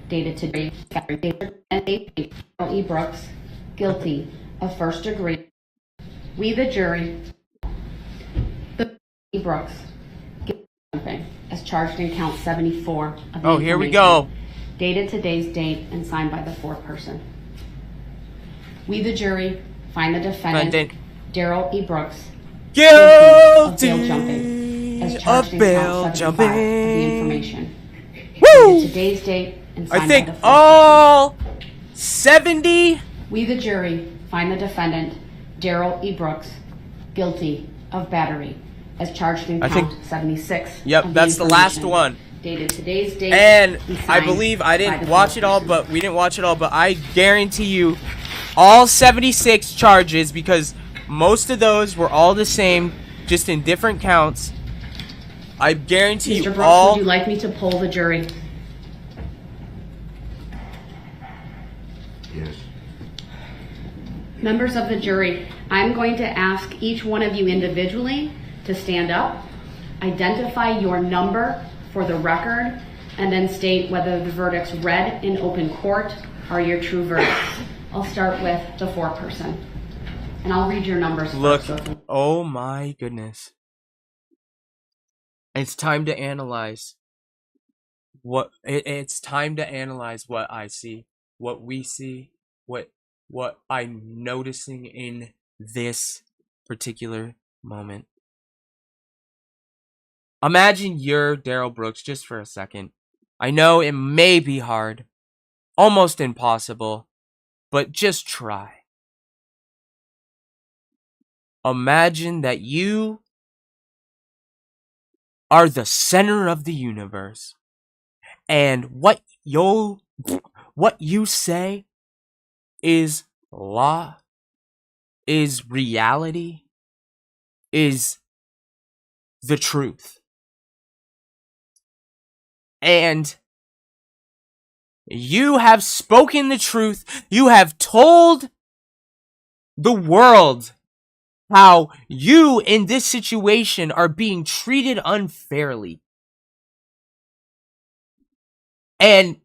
Speaker 3: dated today, Daryl E. Brooks, guilty of first degree. We, the jury, E. Brooks, guilty as charged in count 74 of the
Speaker 1: Oh, here we
Speaker 3: information.
Speaker 1: go.
Speaker 3: Dated today's date and signed by the foreperson. We, the jury, find the defendant, Daryl E. Brooks,
Speaker 1: Guilty
Speaker 3: of bail jumping as
Speaker 1: of
Speaker 3: charged in
Speaker 1: bail
Speaker 3: count 75 of the
Speaker 1: jumping.
Speaker 3: information.
Speaker 1: Woo!
Speaker 3: Dated today's date and signed
Speaker 1: I think
Speaker 3: by the foreperson.
Speaker 1: all 70.
Speaker 3: We, the jury, find the defendant, Daryl E. Brooks, guilty of battery as charged in
Speaker 1: I
Speaker 3: count
Speaker 1: think-
Speaker 3: 76.
Speaker 1: Yep,
Speaker 3: of
Speaker 1: that's the last
Speaker 3: information.
Speaker 1: one.
Speaker 3: Dated today's date.
Speaker 1: And I
Speaker 3: signed
Speaker 1: believe I
Speaker 3: by
Speaker 1: didn't
Speaker 3: the
Speaker 1: watch it all,
Speaker 3: foreperson.
Speaker 1: but we didn't watch it all, but I guarantee you all 76 charges, because most of those were all the same, just in different counts. I guarantee
Speaker 3: Mr.
Speaker 1: you
Speaker 3: Brooks,
Speaker 1: all.
Speaker 3: would you like me to poll the jury?
Speaker 2: Yes.
Speaker 3: Members of the jury, I'm going to ask each one of you individually to stand up, identify your number for the record, and then state whether the verdicts read in open court are your true verdicts. I'll start with the foreperson, and I'll read your numbers
Speaker 1: Look,
Speaker 3: first. so-
Speaker 1: oh my goodness. It's time to analyze it's time to analyze what I see, what we see, what I'm noticing in this particular moment. Imagine you're Daryl Brooks just for a second. I know it may be hard, almost impossible, but just try. Imagine that you are the center of the universe, and what you say is law, is reality, is the truth. And you have spoken the truth. You have told the world how you in this situation are being treated unfairly. And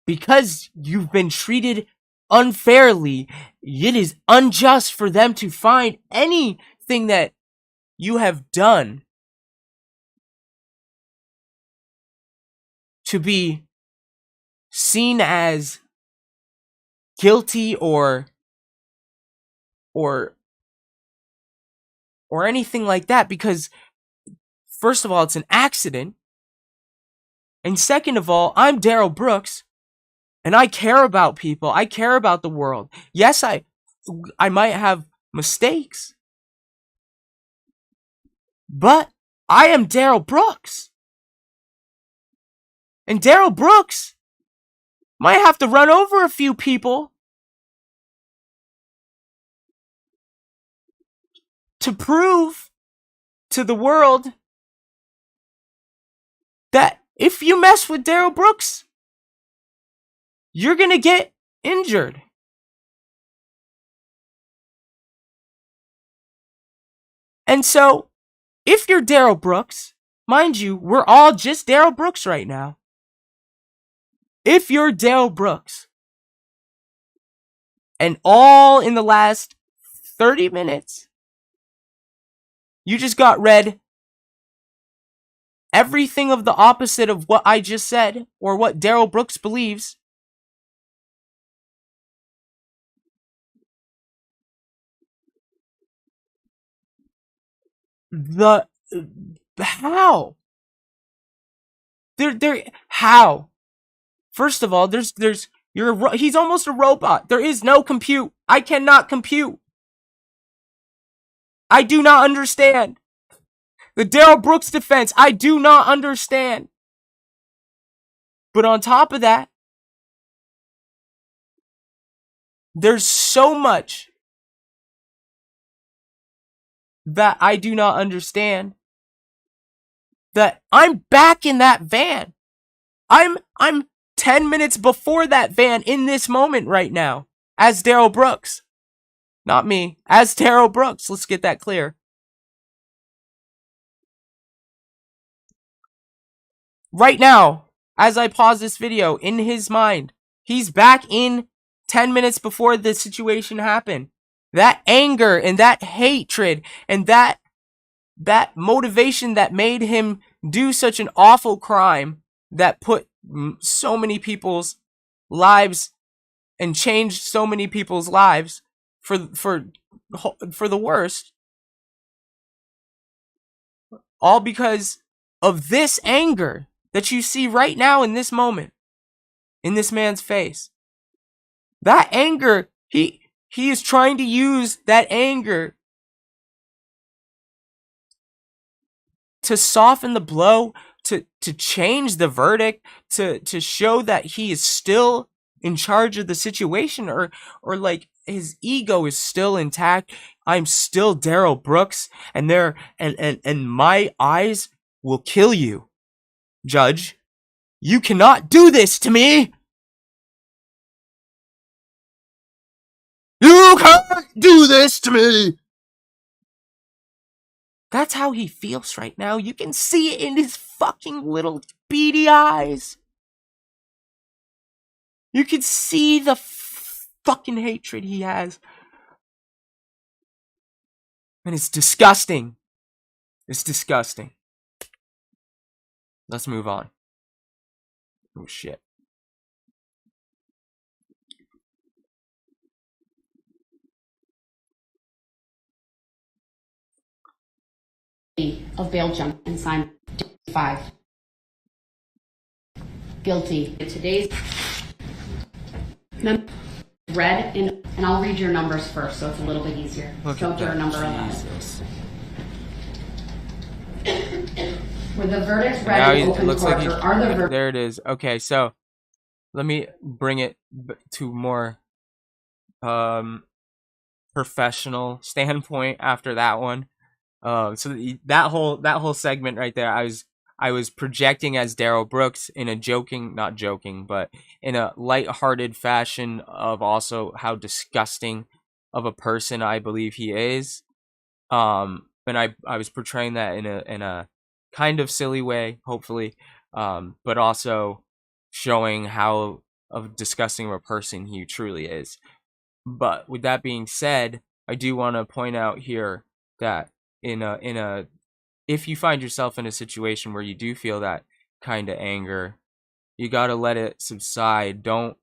Speaker 1: because you've been treated unfairly, it is unjust for them to find anything that you have done to be seen as guilty or anything like that, because first of all, it's an accident, and second of all, I'm Daryl Brooks, and I care about people. I care about the world. Yes, I might have mistakes, but I am Daryl Brooks. And Daryl Brooks might have to run over a few people to prove to the world that if you mess with Daryl Brooks, you're gonna get injured. And so, if you're Daryl Brooks, mind you, we're all just Daryl Brooks right now. If you're Daryl Brooks, And all in the last 30 minutes, you just got read everything of the opposite of what I just said, or what Darrell Brooks believes. How? How? First of all, he's almost a robot. There is no compute. I cannot compute. I do not understand. The Darrell Brooks defense, I do not understand. But on top of that, there's so much that I do not understand that I'm back in that van. I'm 10 minutes before that van in this moment right now as Darrell Brooks. Not me, as Darrell Brooks. Let's get that clear. Right now, as I pause this video, in his mind, he's back in 10 minutes before the situation happened. That anger and that hatred and that motivation that made him do such an awful crime that put so many people's lives and changed so many people's lives for the worst, all because of this anger that you see right now in this moment in this man's face. That anger, he is trying to use that anger to soften the blow, to change the verdict, to show that he is still in charge of the situation, or like his ego is still intact. I'm still Darrell Brooks, and my eyes will kill you, Judge. You cannot do this to me. You can't do this to me. That's how he feels right now. You can see it in his fucking little beady eyes. You can see the fucking hatred he has. And it's disgusting. It's disgusting. Let's move on. Oh shit.
Speaker 3: Of bail jump and signed 5. Guilty. Today's red, and I'll read your numbers first, so it's a little bit easier. So your number 11. With the verdicts read in open court,
Speaker 1: there it is. Okay, so let me bring it to more professional standpoint after that one. So that whole segment right there, I was projecting as Darrell Brooks in a not joking, but in a lighthearted fashion of also how disgusting of a person I believe he is. And I was portraying that in a kind of silly way, hopefully, but also showing how disgusting of a person he truly is. But with that being said, I do want to point out here that if you find yourself in a situation where you do feel that kind of anger, you got to let it subside. Don't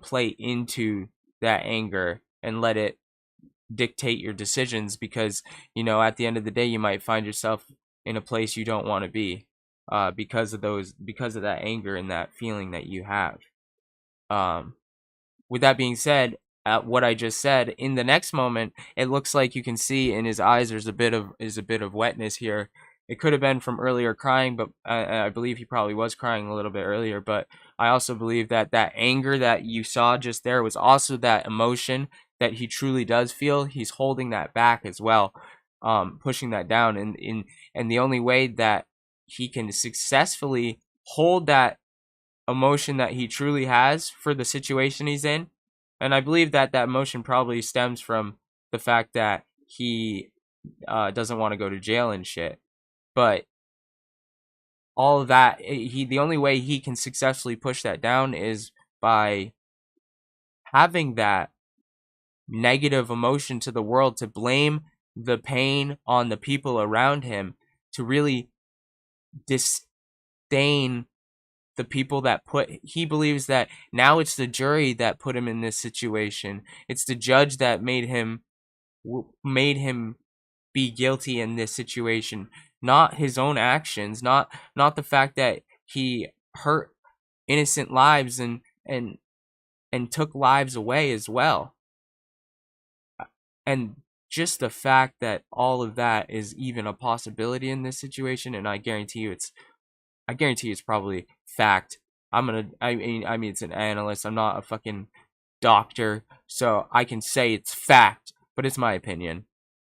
Speaker 1: play into that anger and let it dictate your decisions, because at the end of the day you might find yourself in a place you don't want to be because of that anger and that feeling that you have. With that being said, what I just said, in the next moment, it looks like you can see in his eyes there's a bit of wetness here. It could have been from earlier crying, but I believe he probably was crying a little bit earlier. But I also believe that anger that you saw just there was also that emotion that he truly does feel. He's holding that back as well, pushing that down. And the only way that he can successfully hold that emotion that he truly has for the situation he's in, and I believe that emotion probably stems from the fact that he doesn't want to go to jail and shit. But all of that, the only way he can successfully push that down is by having that negative emotion to the world, to blame the pain on the people around him, to really disdain the people that he believes that now it's the jury that put him in this situation. It's the judge that made him be guilty in this situation, not his own actions, not the fact that he hurt innocent lives and took lives away as well. And just the fact that all of that is even a possibility in this situation, and I guarantee you it's probably fact. I mean it's an analyst. I'm not a fucking doctor, so I can say it's fact, but it's my opinion.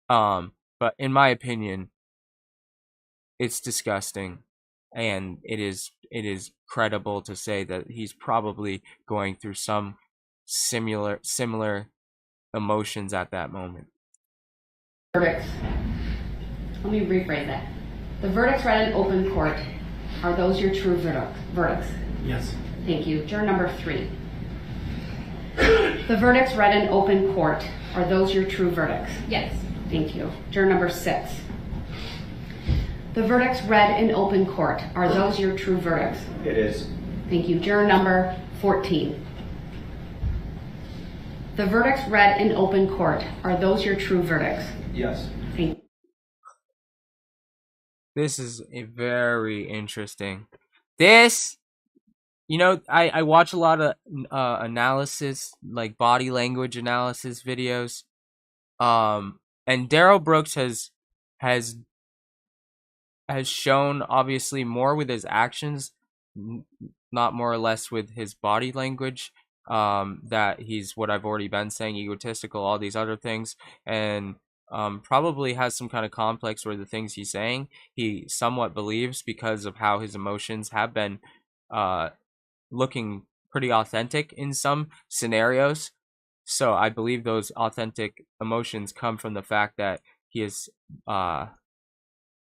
Speaker 1: But in my opinion, it's disgusting, and it is credible to say that he's probably going through some similar emotions at that moment.
Speaker 3: Verdicts. Let me rephrase that. The verdicts read in open court, are those your true verdicts?
Speaker 4: Yes.
Speaker 3: Thank you. Juror number 3. The verdicts read in open court, are those your true verdicts?
Speaker 5: Yes.
Speaker 3: Thank you. Juror number 6. The verdicts read in open court, are those your true verdicts?
Speaker 2: It is.
Speaker 3: Thank you. Juror number 14. The verdicts read in open court, are those your true verdicts?
Speaker 4: Yes.
Speaker 3: Thank you.
Speaker 1: This is a very interesting. This, I watch a lot of analysis, like body language analysis videos. And Darrell Brooks has shown, obviously, more with his actions, not more or less with his body language. That he's, what I've already been saying, egotistical, all these other things, and probably has some kind of complex where the things he's saying he somewhat believes because of how his emotions have been looking pretty authentic in some scenarios. So I believe those authentic emotions come from the fact that he has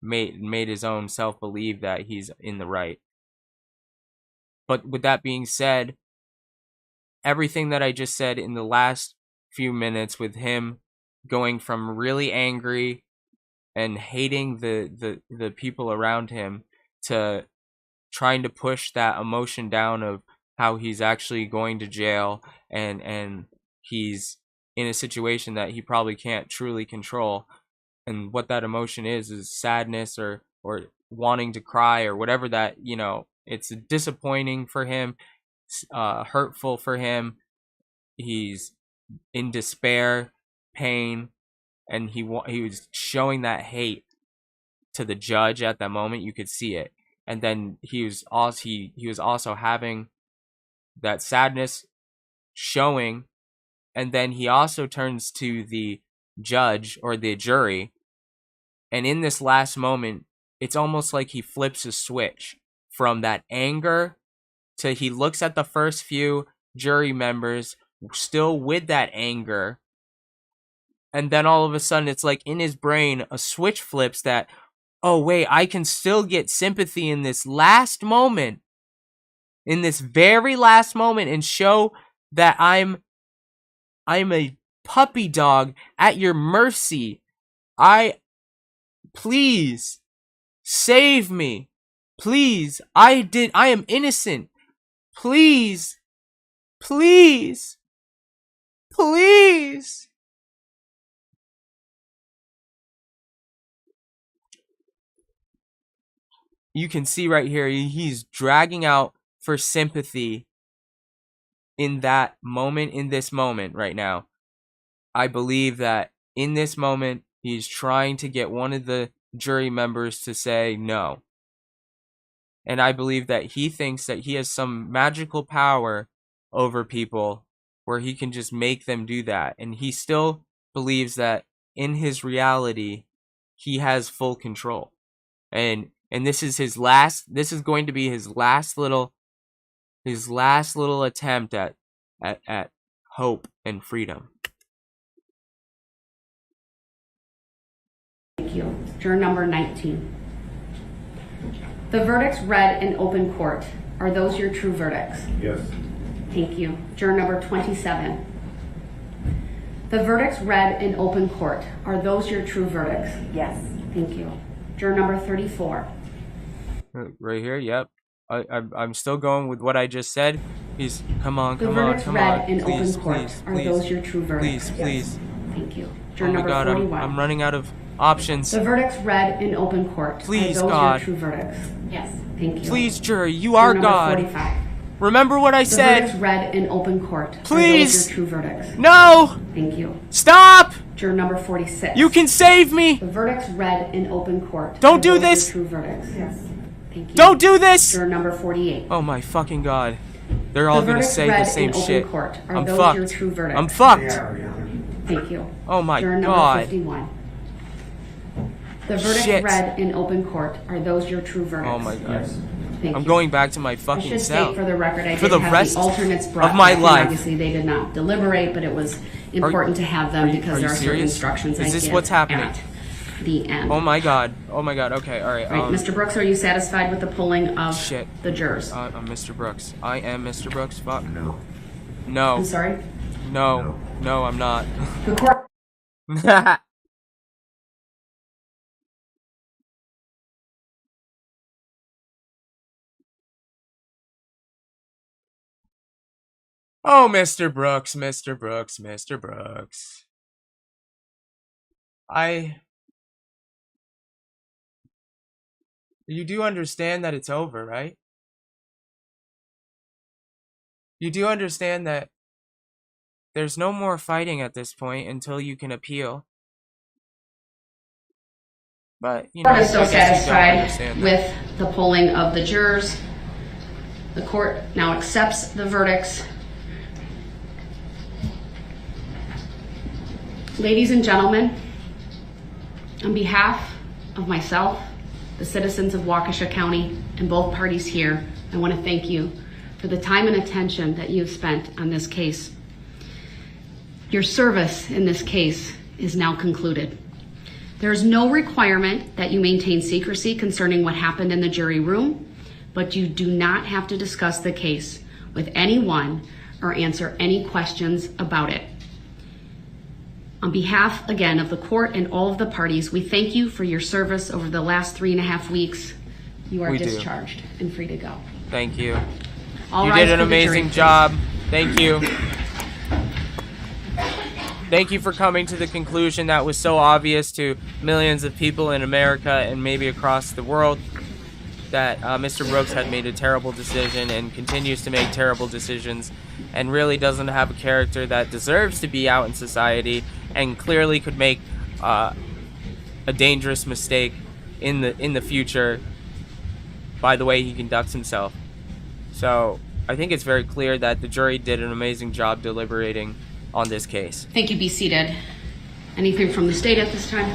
Speaker 1: made his own self believe that he's in the right. But with that being said, everything that I just said in the last few minutes, with him going from really angry and hating the people around him to trying to push that emotion down of how he's actually going to jail and he's in a situation that he probably can't truly control, and what that emotion is sadness or wanting to cry or whatever, that it's disappointing for him, hurtful for him. He's in despair, pain, and he was showing that hate to the judge at that moment. You could see it, and then he was also having that sadness showing, and then he also turns to the judge or the jury, and in this last moment, it's almost like he flips a switch from that anger to he looks at the first few jury members still with that anger, and then all of a sudden it's like in his brain a switch flips that, oh wait, I can still get sympathy in this last moment, in this very last moment, and show that I'm a puppy dog at your mercy. Please save me. Please, I am innocent. Please. You can see right here, he's dragging out for sympathy in that moment, in this moment right now. I believe that in this moment, he's trying to get one of the jury members to say no. And I believe that he thinks that he has some magical power over people where he can just make them do that. And he still believes that in his reality, he has full control. And this is going to be his last little attempt at hope and freedom.
Speaker 3: Thank you. Juror number 19. The verdicts read in open court, are those your true verdicts?
Speaker 2: Yes.
Speaker 3: Thank you. Juror number 27. The verdicts read in open court, are those your true verdicts?
Speaker 5: Yes.
Speaker 3: Thank you. Juror number 34.
Speaker 1: Right here, yep. I'm still going with what I just said. Please, come on,
Speaker 3: The
Speaker 1: come on,
Speaker 3: verdicts
Speaker 1: come
Speaker 3: read
Speaker 1: on.
Speaker 3: in
Speaker 1: Please,
Speaker 3: open court,
Speaker 1: please,
Speaker 3: are
Speaker 1: please,
Speaker 3: those your true verdicts?
Speaker 1: please, please.
Speaker 3: Thank you.
Speaker 1: Oh
Speaker 3: Juror
Speaker 1: my
Speaker 3: number
Speaker 1: God,
Speaker 3: 41.
Speaker 1: I'm running out of options.
Speaker 3: The verdicts read in open court,
Speaker 1: Please,
Speaker 3: are those
Speaker 1: God.
Speaker 3: your true verdicts? Yes. Thank you.
Speaker 1: Please, jury, you
Speaker 3: Juror
Speaker 1: are
Speaker 3: number
Speaker 1: God.
Speaker 3: 45.
Speaker 1: Remember what I
Speaker 3: The verdicts
Speaker 1: said.
Speaker 3: read in open court,
Speaker 1: Please.
Speaker 3: are those your true verdicts?
Speaker 1: No!
Speaker 3: Thank you.
Speaker 1: Stop!
Speaker 3: Juror number 46.
Speaker 1: You can save me!
Speaker 3: The verdicts read in open court.
Speaker 1: Don't
Speaker 3: are
Speaker 1: do
Speaker 3: those
Speaker 1: this.
Speaker 3: Your true verdicts. Yes. Thank you.
Speaker 1: Don't do this!
Speaker 3: Juror number 48.
Speaker 1: Oh my fucking God. They're all
Speaker 3: The
Speaker 1: gonna
Speaker 3: verdicts
Speaker 1: say
Speaker 3: read
Speaker 1: the same
Speaker 3: in open
Speaker 1: shit.
Speaker 3: court. Are
Speaker 1: I'm
Speaker 3: those
Speaker 1: fucked.
Speaker 3: your true verdicts?
Speaker 1: I'm fucked.
Speaker 3: Thank you.
Speaker 1: Oh my
Speaker 3: Juror number
Speaker 1: God.
Speaker 3: 51. The verdicts
Speaker 1: Shit.
Speaker 3: read in open court. Are those your true verdicts?
Speaker 1: Oh my God.
Speaker 3: Thank
Speaker 1: I'm
Speaker 3: you.
Speaker 1: going back to my
Speaker 3: I
Speaker 1: fucking
Speaker 3: should
Speaker 1: cell.
Speaker 3: state for the record, I
Speaker 1: For
Speaker 3: did
Speaker 1: the
Speaker 3: have
Speaker 1: rest
Speaker 3: the alternates brought
Speaker 1: of my
Speaker 3: back, and
Speaker 1: life.
Speaker 3: obviously they did not deliberate, but it was important to have them because
Speaker 1: are
Speaker 3: there
Speaker 1: you
Speaker 3: are certain
Speaker 1: serious?
Speaker 3: instructions I
Speaker 1: Is this
Speaker 3: give
Speaker 1: what's happening?
Speaker 3: at the end.
Speaker 1: Oh my God. Oh my God. Okay, alright.
Speaker 3: Right, Mr. Brooks, are you satisfied with the polling of
Speaker 1: Shit.
Speaker 3: the jurors?
Speaker 1: I'm Mr. Brooks. I am Mr. Brooks. Fuck.
Speaker 2: No.
Speaker 1: No.
Speaker 3: I'm sorry?
Speaker 1: No. No, I'm not.
Speaker 3: The court.
Speaker 1: Oh, Mr. Brooks, Mr. Brooks, Mr. Brooks. You do understand that it's over, right? You do understand that there's no more fighting at this point until you can appeal. But, you know,
Speaker 3: Court is still
Speaker 1: I guess you don't
Speaker 3: satisfied
Speaker 1: understand that.
Speaker 3: with the polling of the jurors. The court now accepts the verdicts. Ladies and gentlemen, on behalf of myself, the citizens of Waukesha County, and both parties here, I want to thank you for the time and attention that you've spent on this case. Your service in this case is now concluded. There is no requirement that you maintain secrecy concerning what happened in the jury room, but you do not have to discuss the case with anyone or answer any questions about it. On behalf, again, of the court and all of the parties, we thank you for your service over the last 3.5 weeks. You are
Speaker 1: We do.
Speaker 3: discharged and free to go.
Speaker 1: Thank you.
Speaker 3: All
Speaker 1: You
Speaker 3: rise
Speaker 1: did an
Speaker 3: for the jury,
Speaker 1: amazing
Speaker 3: please.
Speaker 1: job. Thank you. Thank you for coming to the conclusion that was so obvious to millions of people in America and maybe across the world that Mr. Brooks had made a terrible decision and continues to make terrible decisions and really doesn't have a character that deserves to be out in society and clearly could make a dangerous mistake in the future by the way he conducts himself. So I think it's very clear that the jury did an amazing job deliberating on this case.
Speaker 3: Thank you. Be seated. Anything from the state at this time?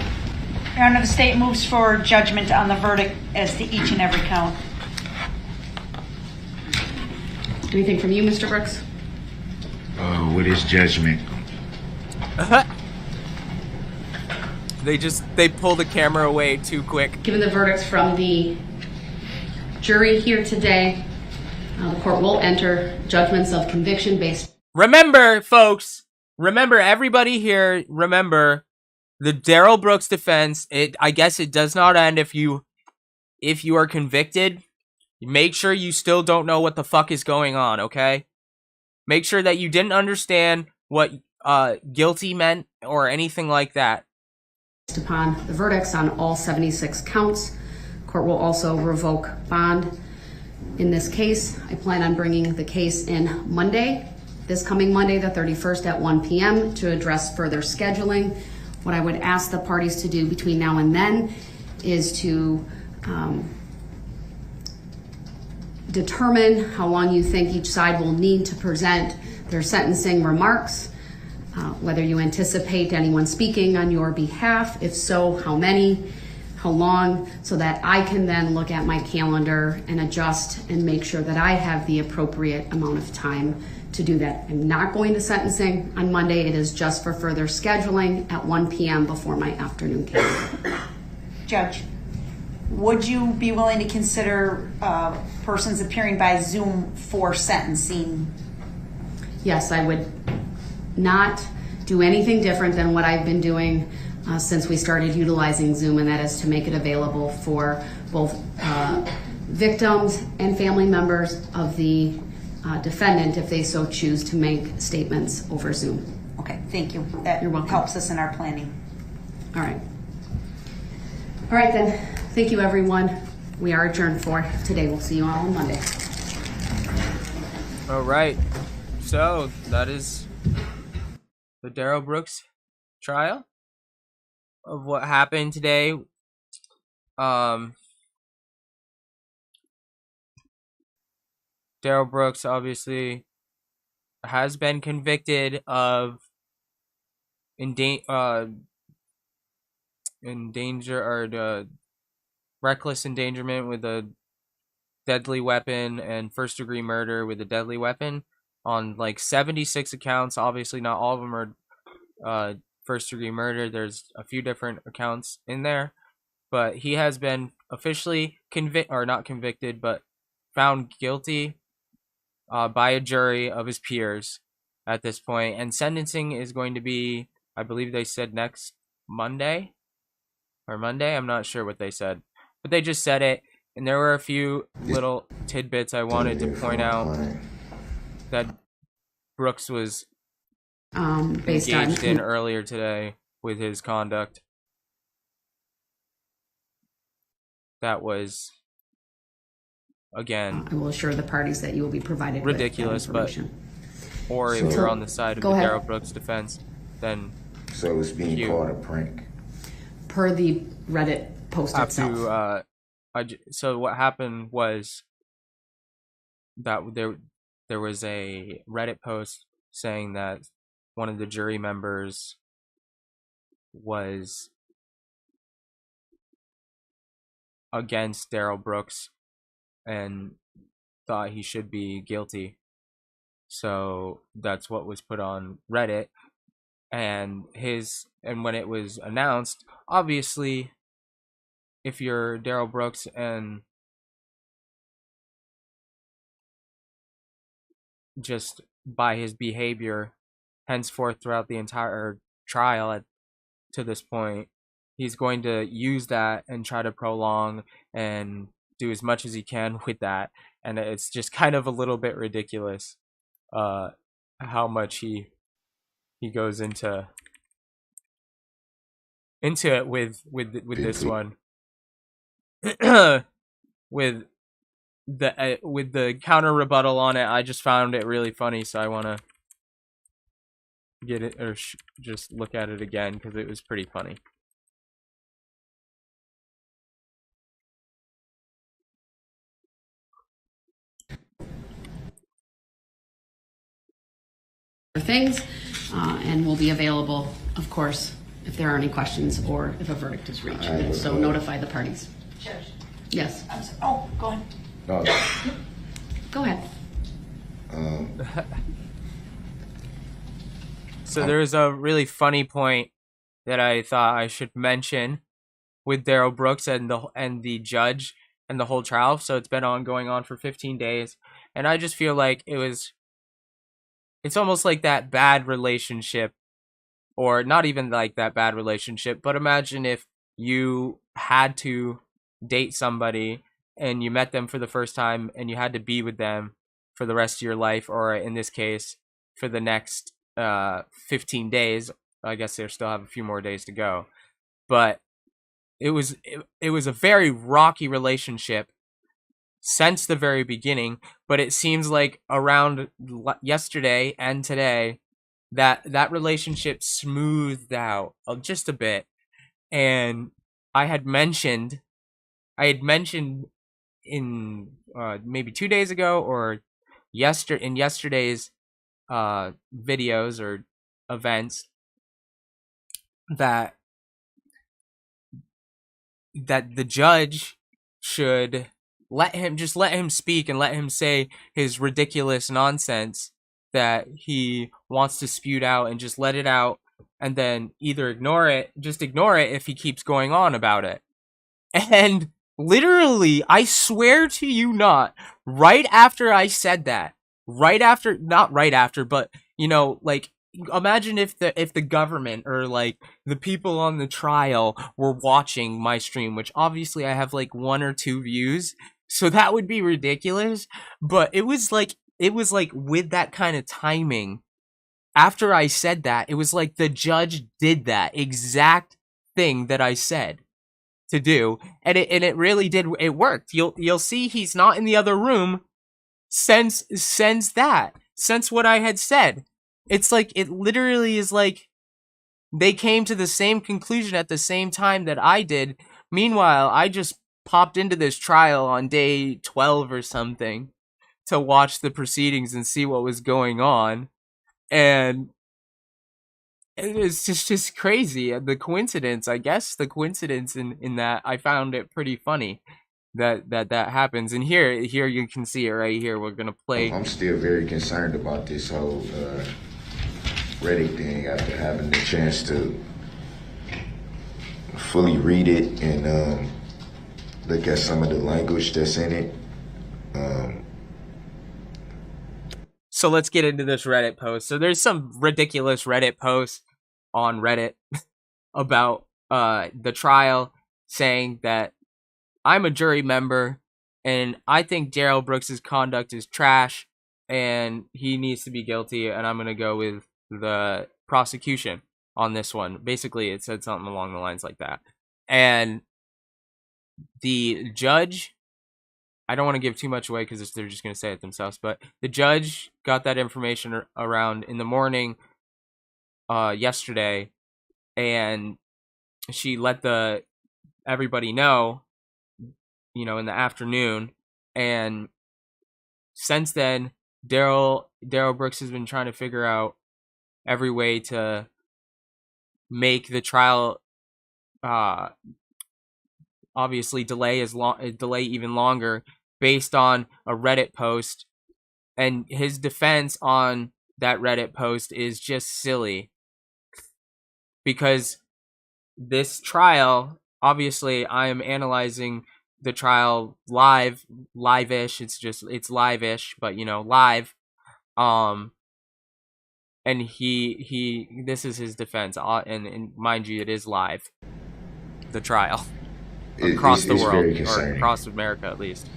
Speaker 5: Your Honor, the state moves for judgment on the verdict as to each and every count.
Speaker 3: Anything from you, Mr. Brooks?
Speaker 2: What is judgment?
Speaker 1: They pull the camera away too quick.
Speaker 3: Given the verdicts from the jury here today, the court will enter judgments of conviction based.
Speaker 1: Remember, folks, remember everybody here, remember the Daryl Brooks defense, I guess it does not end if you are convicted. Make sure you still don't know what the fuck is going on, okay? Make sure that you didn't understand what guilty meant or anything like that.
Speaker 3: Based upon the verdicts on all 76 counts, court will also revoke bond. In this case, I plan on bringing the case in Monday, this coming Monday, the 31st at 1 p.m. to address further scheduling. What I would ask the parties to do between now and then is to determine how long you think each side will need to present their sentencing remarks, whether you anticipate anyone speaking on your behalf, if so, how many, how long, so that I can then look at my calendar and adjust and make sure that I have the appropriate amount of time to do that. I'm not going to sentencing on Monday. It is just for further scheduling at 1 p.m. before my afternoon case.
Speaker 5: Judge, would you be willing to consider persons appearing by Zoom for sentencing?
Speaker 3: Yes, I would not do anything different than what I've been doing since we started utilizing Zoom, and that is to make it available for both victims and family members of the defendant if they so choose to make statements over Zoom.
Speaker 5: Okay, thank you. That
Speaker 3: You're welcome.
Speaker 5: helps us in our planning.
Speaker 3: All right. All right then. Thank you, everyone. We are adjourned for today. We'll see you all on Monday.
Speaker 1: All right. So that is the Darrell Brooks trial of what happened today. Darrell Brooks obviously has been convicted of reckless endangerment with a deadly weapon and first-degree murder with a deadly weapon on like 76 accounts. Obviously, not all of them are first-degree murder. There's a few different accounts in there, but he has been officially not convicted, but found guilty by a jury of his peers at this point, and sentencing is going to be, I believe they said next Monday. I'm not sure what they said, but they just said it. And there were a few little tidbits I wanted to point out that Brooks was engaged in earlier today with his conduct. That was, again,
Speaker 3: I will assure the parties that you will be provided
Speaker 1: ridiculous,
Speaker 3: with that information.
Speaker 1: Or if you're on the side of the Darrell Brooks defense, then
Speaker 2: So it's being called a prank.
Speaker 3: Per the Reddit post itself.
Speaker 1: So what happened was that there was a Reddit post saying that one of the jury members was against Darrell Brooks and thought he should be guilty. So that's what was put on Reddit. And when it was announced, obviously, if you're Darrell Brooks and just by his behavior henceforth throughout the entire trial to this point, he's going to use that and try to prolong and do as much as he can with that. And it's just kind of a little bit ridiculous how much he goes into it with this one. with the counter rebuttal on it. I just found it really funny, so I want to get it or just look at it again because it was pretty funny.
Speaker 3: Things and will be available, of course, if there are any questions or if a verdict is reached. So notify the parties.
Speaker 5: Judge.
Speaker 3: Yes.
Speaker 5: Oh, go ahead.
Speaker 2: No.
Speaker 3: Go ahead.
Speaker 1: So there's a really funny point that I thought I should mention with Darrell Brooks and the judge and the whole trial. So it's been going on for 15 days, and I just feel like it's almost like that bad relationship, or not even like that bad relationship, but imagine if you had to date somebody and you met them for the first time and you had to be with them for the rest of your life, or in this case, for the next 15 days. I guess they still have a few more days to go. But it was a very rocky relationship since the very beginning, but it seems like around yesterday and today that relationship smoothed out just a bit. And I had mentioned in maybe 2 days ago or in yesterday's videos or events that the judge should let him speak and let him say his ridiculous nonsense that he wants to spew out, and just let it out, and then either ignore it if he keeps going on about it. And literally, I swear to you not, right after I said that, not right after, but like imagine if the government or like the people on the trial were watching my stream, which obviously I have like 1 or 2 views, so that would be ridiculous. But it was like with that kind of timing. After I said that, it was like the judge did that exact thing that I said to do, and it really did. It worked. You'll see he's not in the other room since what I had said. It's like it literally is like they came to the same conclusion at the same time that I did. Meanwhile, I just popped into this trial on day 12 or something to watch the proceedings and see what was going on, and it's just crazy. The coincidence, I guess, in that I found it pretty funny that happens. And here you can see it right here. We're gonna play.
Speaker 2: I'm still very concerned about this whole Reddit thing after having the chance to fully read it and look at some of the language that's in it.
Speaker 1: So let's get into this Reddit post. So there's some ridiculous Reddit posts on Reddit about the trial, saying that I'm a jury member and I think Darrell Brooks's conduct is trash and he needs to be guilty, and I'm going to go with the prosecution on this one. Basically, it said something along the lines like that. And the judge, I don't want to give too much away because they're just going to say it themselves, but the judge got that information around in the morning yesterday, and she let everybody know, in the afternoon. And since then, Darrell Brooks has been trying to figure out every way to make the trial obviously delay even longer, based on a Reddit post. And his defense on that Reddit post is just silly, because this trial, obviously I am analyzing the trial live-ish. It's live-ish, but live. And this is his defense, and mind you, it is live, the trial, across the world, or across America at least.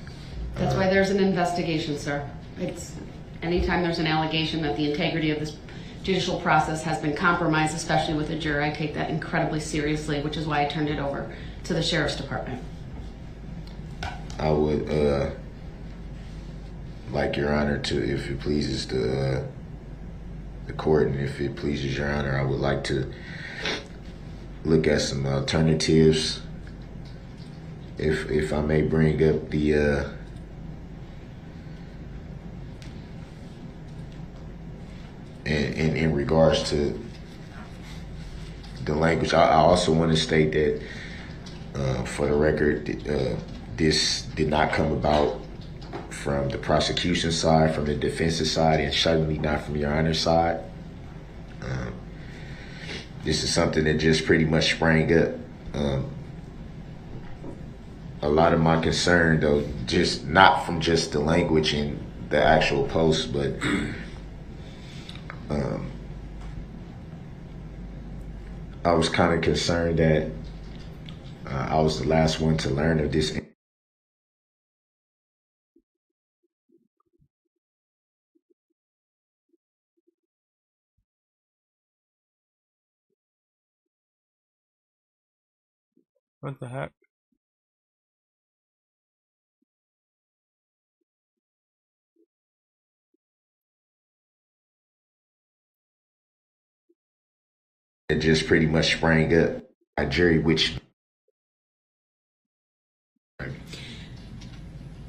Speaker 3: That's why there's an investigation, sir. It's anytime there's an allegation that the integrity of this judicial process has been compromised, especially with a jury, I take that incredibly seriously, which is why I turned it over to the Sheriff's Department.
Speaker 2: I would like Your Honor to, if it pleases the court, and if it pleases Your Honor, I would like to look at some alternatives. If I may bring up the in regards to the language, I also want to state that for the record, this did not come about from the prosecution side, from the defense's side, and certainly not from Your Honor's side. This is something that just pretty much sprang up. A lot of my concern, though, just not from just the language in the actual post, but I was kind of concerned that I was the last one to learn of this.
Speaker 1: What the heck?
Speaker 2: It just pretty much sprang up a jury, which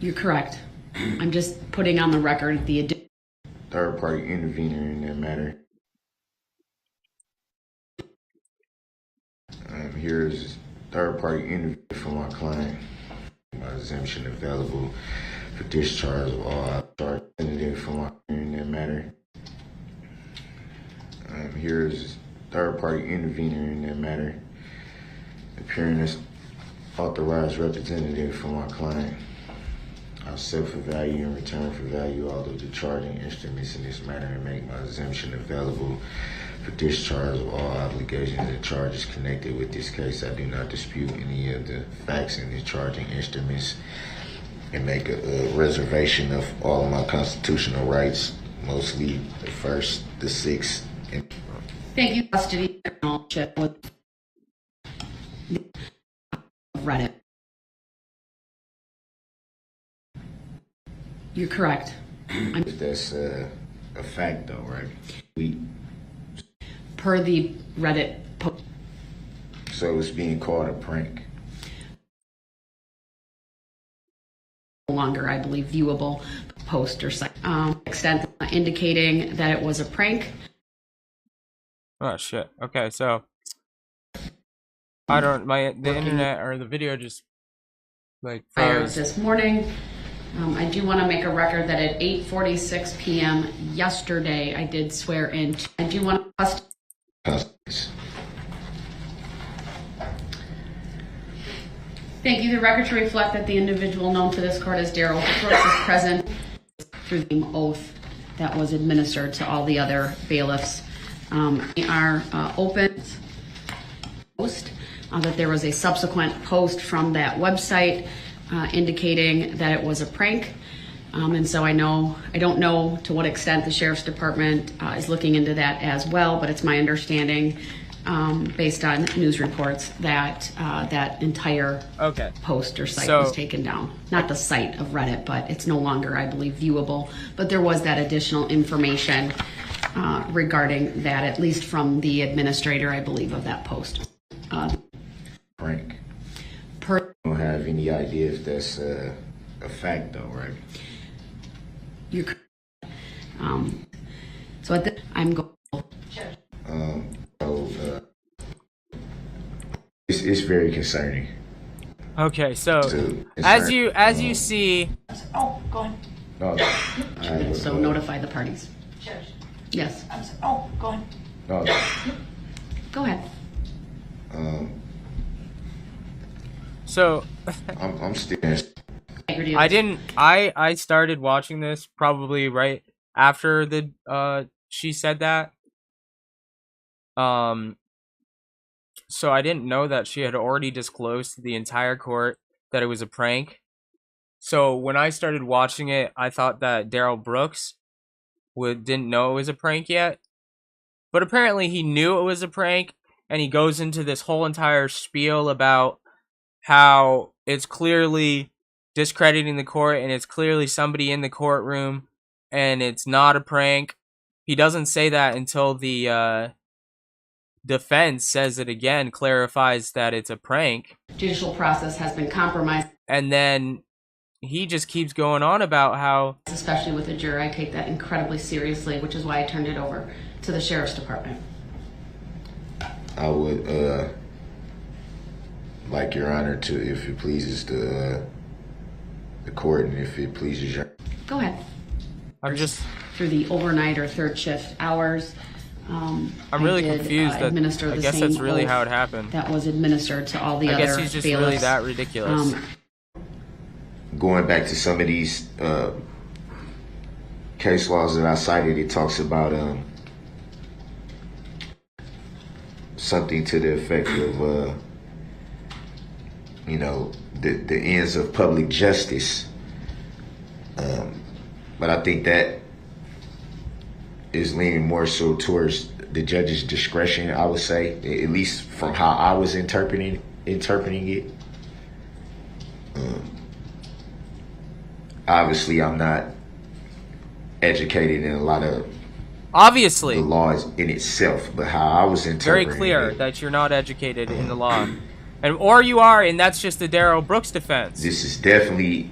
Speaker 3: You're correct. I'm just putting on the record the
Speaker 2: third-party intervener in that matter. Here's third-party interview from my client. My exemption available for discharge of all charges from my in that matter. Here's third-party intervener in that matter, appearing as authorized representative for my client. I I'll set for value in return for value all of the charging instruments in this manner and make my exemption available for discharge of all obligations and charges connected with this case. I do not dispute any of the facts in the charging instruments and make a reservation of all of my constitutional rights, mostly the first, the sixth.
Speaker 3: Thank you, custody ownership with Reddit. You're correct.
Speaker 2: That's a fact, though, right?
Speaker 3: Per the Reddit post.
Speaker 2: So it's being called a prank.
Speaker 3: No longer, I believe, viewable post or site. Extent indicating that it was a prank.
Speaker 1: Oh shit. Okay, so I don't. The internet or the video just like froze.
Speaker 3: This morning. I do want to make a record that at 8:46 p.m. yesterday, I did swear in. I do want to. Thank you. The record to reflect that the individual known to this court as Daryl Brooks is present through the oath that was administered to all the other bailiffs. We are open. Post that there was a subsequent post from that website indicating that it was a prank. And so I don't know to what extent the Sheriff's Department is looking into that as well, but it's my understanding based on news reports that that entire post or site was taken down. Not the site of Reddit, but it's no longer, I believe, viewable. But there was that additional information regarding that, at least from the administrator, I believe, of that post.
Speaker 2: Prank. I don't have any idea if that's a fact, though, right?
Speaker 3: You're so at the I'm going.
Speaker 2: It's very concerning.
Speaker 1: Okay, so as you see.
Speaker 5: Oh, go ahead.
Speaker 2: No,
Speaker 3: So notify the parties.
Speaker 5: Judge.
Speaker 3: Yes.
Speaker 5: Oh, go ahead.
Speaker 2: No.
Speaker 3: Go ahead.
Speaker 1: So
Speaker 2: I'm still.
Speaker 1: I started watching this probably right after she said that. So I didn't know that she had already disclosed to the entire court that it was a prank. So when I started watching it, I thought that Daryl Brooks didn't know it was a prank yet. But apparently he knew it was a prank, and he goes into this whole entire spiel about how it's clearly discrediting the court and it's clearly somebody in the courtroom and it's not a prank. He doesn't say that until the defense says it again, clarifies that it's a prank.
Speaker 3: Judicial process has been compromised.
Speaker 1: And then he just keeps going on about how,
Speaker 3: especially with a jury, I take that incredibly seriously, which is why I turned it over to the Sheriff's Department.
Speaker 2: I would like Your Honor to, if it pleases the court and if it pleases your...
Speaker 3: Go ahead.
Speaker 1: I'm just...
Speaker 3: Through the overnight or third shift hours.
Speaker 1: I'm really confused that I guess that's really how it happened.
Speaker 3: That was administered to all the other bailiffs.
Speaker 1: I guess he's just really that ridiculous.
Speaker 2: Going back to some of these case laws that I cited, it talks about something to the effect of the ends of public justice. But I think that is leaning more so towards the judge's discretion, I would say, at least from how I was interpreting it. Obviously, I'm not educated in a lot of the laws in itself, but how I was interpreting
Speaker 1: very clear that you're not educated in the law. Or you are, and that's just the Daryl Brooks defense.
Speaker 2: This is definitely.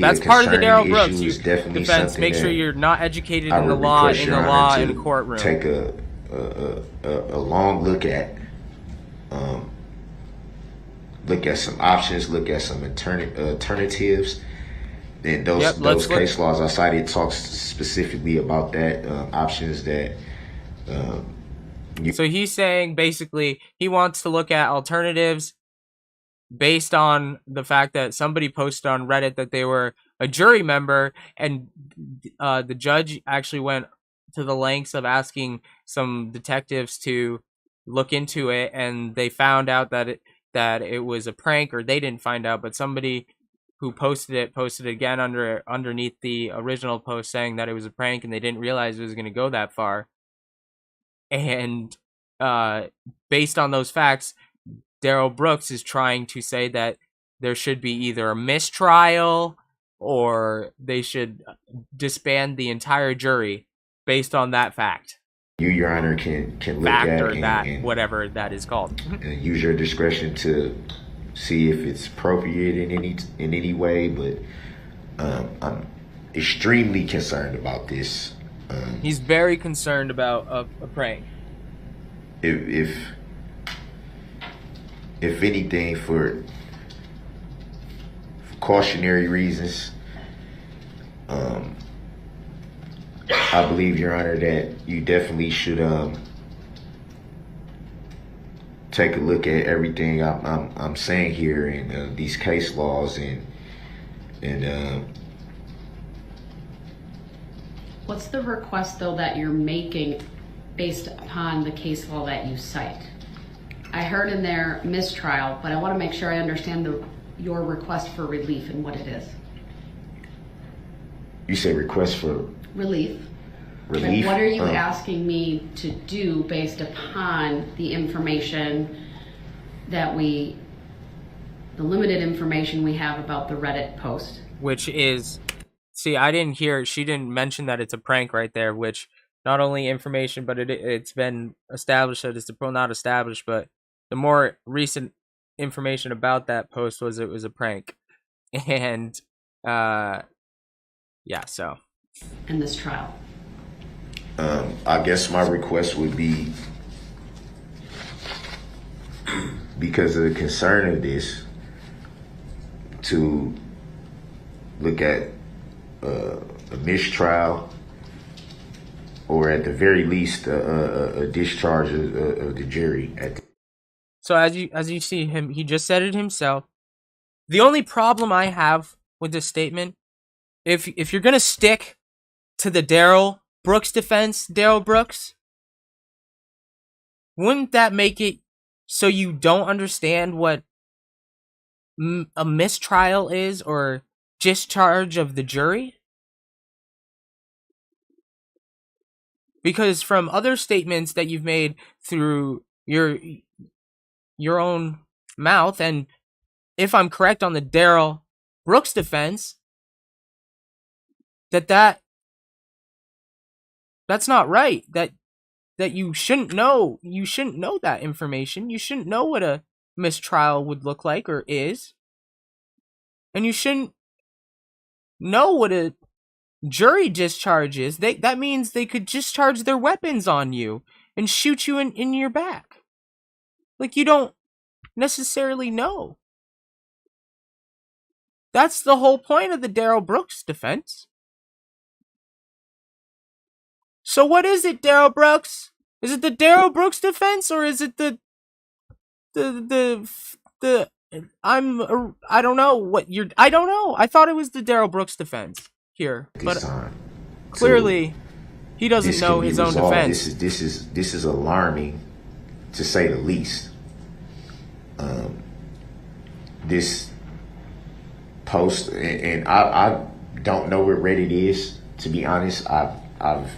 Speaker 1: That's part of the Daryl Brooks
Speaker 2: defense.
Speaker 1: Make sure you're not educated in the law in the courtroom.
Speaker 2: Take a long look at some options. Look at some alternatives. And those case laws I cited talks specifically about that options that.
Speaker 1: So he's saying basically he wants to look at alternatives based on the fact that somebody posted on Reddit that they were a jury member, and the judge actually went to the lengths of asking some detectives to look into it, and they found out that it was a prank, or they didn't find out, but somebody who posted it again underneath the original post saying that it was a prank, and they didn't realize it was going to go that far. And based on those facts, Darrell Brooks is trying to say that there should be either a mistrial or they should disband the entire jury based on that fact.
Speaker 2: You, Your Honor, can look
Speaker 1: Fact
Speaker 2: at
Speaker 1: or
Speaker 2: and,
Speaker 1: that,
Speaker 2: and,
Speaker 1: whatever that is called.
Speaker 2: and use your discretion to see if it's appropriate in any way. But I'm extremely concerned about this.
Speaker 1: He's very concerned about a prank.
Speaker 2: If anything, for cautionary reasons, I believe, Your Honor, that you definitely should take a look at everything I'm saying here in these case laws and
Speaker 3: What's the request, though, that you're making based upon the case law that you cite? I heard in there mistrial, but I want to make sure I understand your request for relief and what it is.
Speaker 2: You say request for
Speaker 3: Relief.
Speaker 2: relief?
Speaker 3: Like, what are you asking me to do based upon the information that the limited information we have about the Reddit post?
Speaker 1: Which is, see, I didn't hear, she didn't mention that it's a prank right there, which not only information, but it's been established that it's not established, but the more recent information about that post was it was a prank. And, yeah, so.
Speaker 3: In this trial.
Speaker 2: I guess my request would be, because of the concern of this, to look at a mistrial, or at the very least a discharge of the jury.
Speaker 1: So as you see him, he just said it himself. The only problem I have with this statement, if you're gonna stick to the Darrell Brooks defense, Darrell Brooks, wouldn't that make it so you don't understand what a mistrial is or discharge of the jury? Because from other statements that you've made through your own mouth, and if I'm correct on the Darrell Brooks defense, that's not right. That you shouldn't know. You shouldn't know that information. You shouldn't know what a mistrial would look like or is. And you shouldn't know what a jury discharge is. That means they could discharge their weapons on you and shoot you in your back. Like, you don't necessarily know. That's the whole point of the Darrell Brooks defense. So what is it, Darrell Brooks? Is it the Darrell Brooks defense, or is it the I don't know what I don't know. I thought it was the Darrell Brooks defense here, but clearly he doesn't know his own defense.
Speaker 2: This is alarming, to say the least. This post, and I don't know what Reddit is, to be honest. I've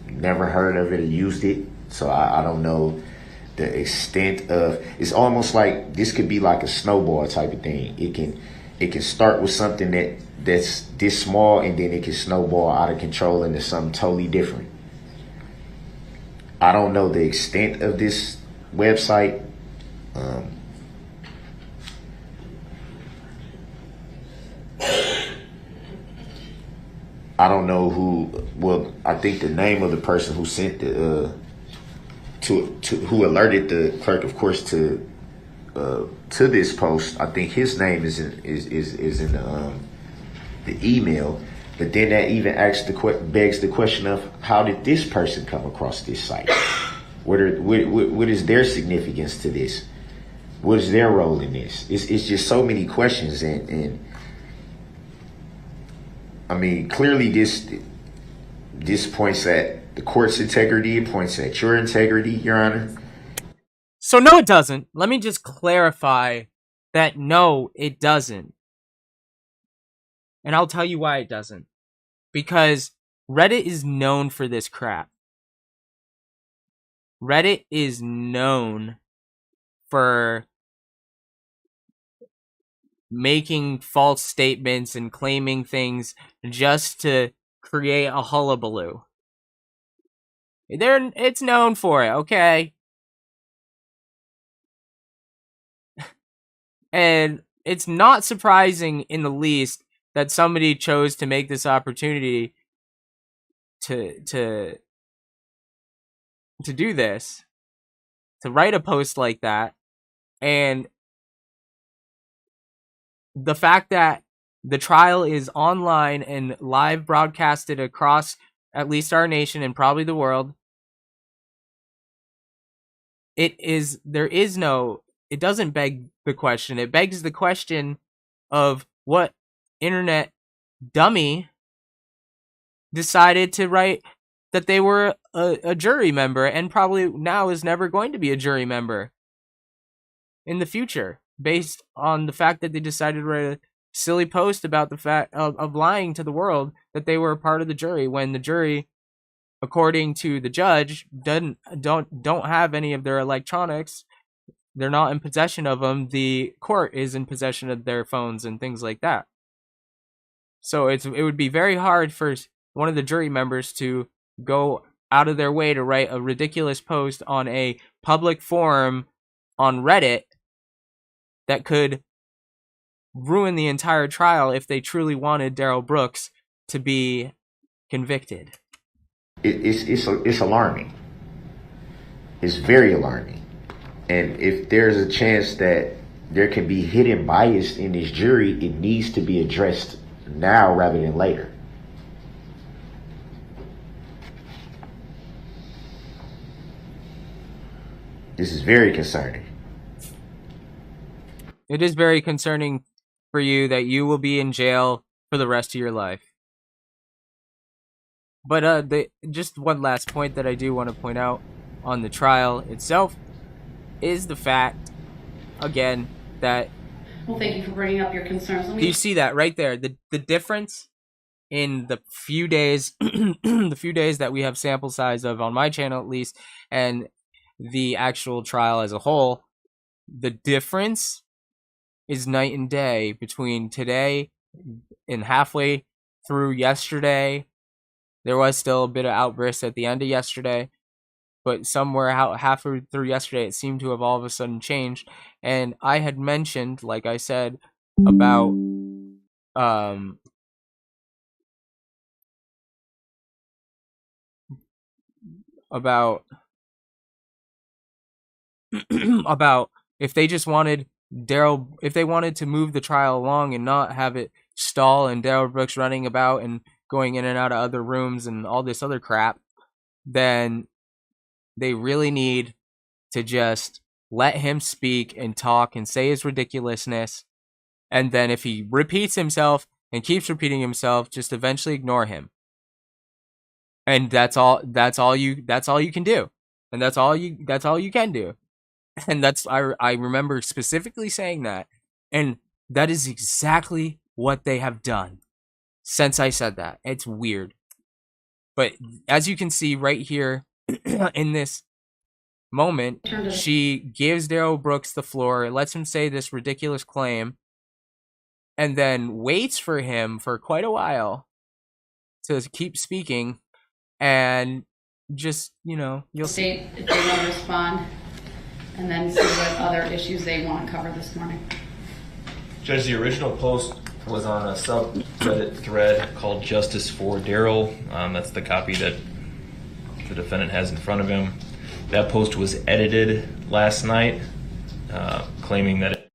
Speaker 2: never heard of it or used it, so I don't know the extent of. It's almost like this could be like a snowball type of thing. It can start with something that's this small, and then it can snowball out of control into something totally different. I don't know the extent of this website. I don't know who. Well, I think the name of the person who sent the who alerted the clerk, of course, to this post. I think his name is in the email. But then that even begs the question of, how did this person come across this site? What is their significance to this? What is their role in this? It's just so many questions, and I mean, clearly this points at the court's integrity. It points at your integrity, Your Honor.
Speaker 1: So no, it doesn't. Let me just clarify that no, it doesn't. And I'll tell you why it doesn't. Because Reddit is known for this crap. Reddit is known for making false statements and claiming things just to create a hullabaloo. It's known for it, okay? And it's not surprising in the least that somebody chose to make this opportunity to do this, to write a post like that. And the fact that the trial is online and live broadcasted across at least our nation and probably the world, it doesn't beg the question. It begs the question of what internet dummy decided to write that they were a jury member and probably now is never going to be a jury member in the future, based on the fact that they decided to write a silly post about the fact of lying to the world that they were a part of the jury, when the jury, according to the judge, don't have any of their electronics. They're not in possession of them. The court is in possession of their phones and things like that. So it would be very hard for one of the jury members to go out of their way to write a ridiculous post on a public forum on Reddit that could ruin the entire trial if they truly wanted Darrell Brooks to be convicted.
Speaker 2: It's alarming. It's very alarming. And if there's a chance that there can be hidden bias in this jury, it needs to be addressed now rather than later. This is very concerning.
Speaker 1: It is very concerning for you that you will be in jail for the rest of your life. But just one last point that I do want to point out on the trial itself is the fact, again, that...
Speaker 3: Well, thank you for bringing up your concerns.
Speaker 1: Do you see that right there? The difference in the few days, the few days that we have sample size of on my channel at least, and the actual trial as a whole, the difference is night and day between today and halfway through yesterday. There was still a bit of outbursts at the end of yesterday, but somewhere halfway through yesterday, it seemed to have all of a sudden changed. And I had mentioned, like I said, about about if they just wanted if they wanted to move the trial along and not have it stall and Darrell Brooks running about and going in and out of other rooms and all this other crap, then they really need to just let him speak and talk and say his ridiculousness. And then if he repeats himself and keeps repeating himself, just eventually ignore him. And that's all you can do. And that's all you can do. And I remember specifically saying that. And that is exactly what they have done since I said that. It's weird. But as you can see right here in this moment, she gives Darrell Brooks the floor, lets him say this ridiculous claim, and then waits for him for quite a while to keep speaking, and just, you'll
Speaker 3: see if they want to respond, and then see what other issues they want to cover this morning.
Speaker 6: Judge, the original post was on a subreddit thread called Justice for Darrell. That's the copy that the defendant has in front of him. That post was edited last night, claiming that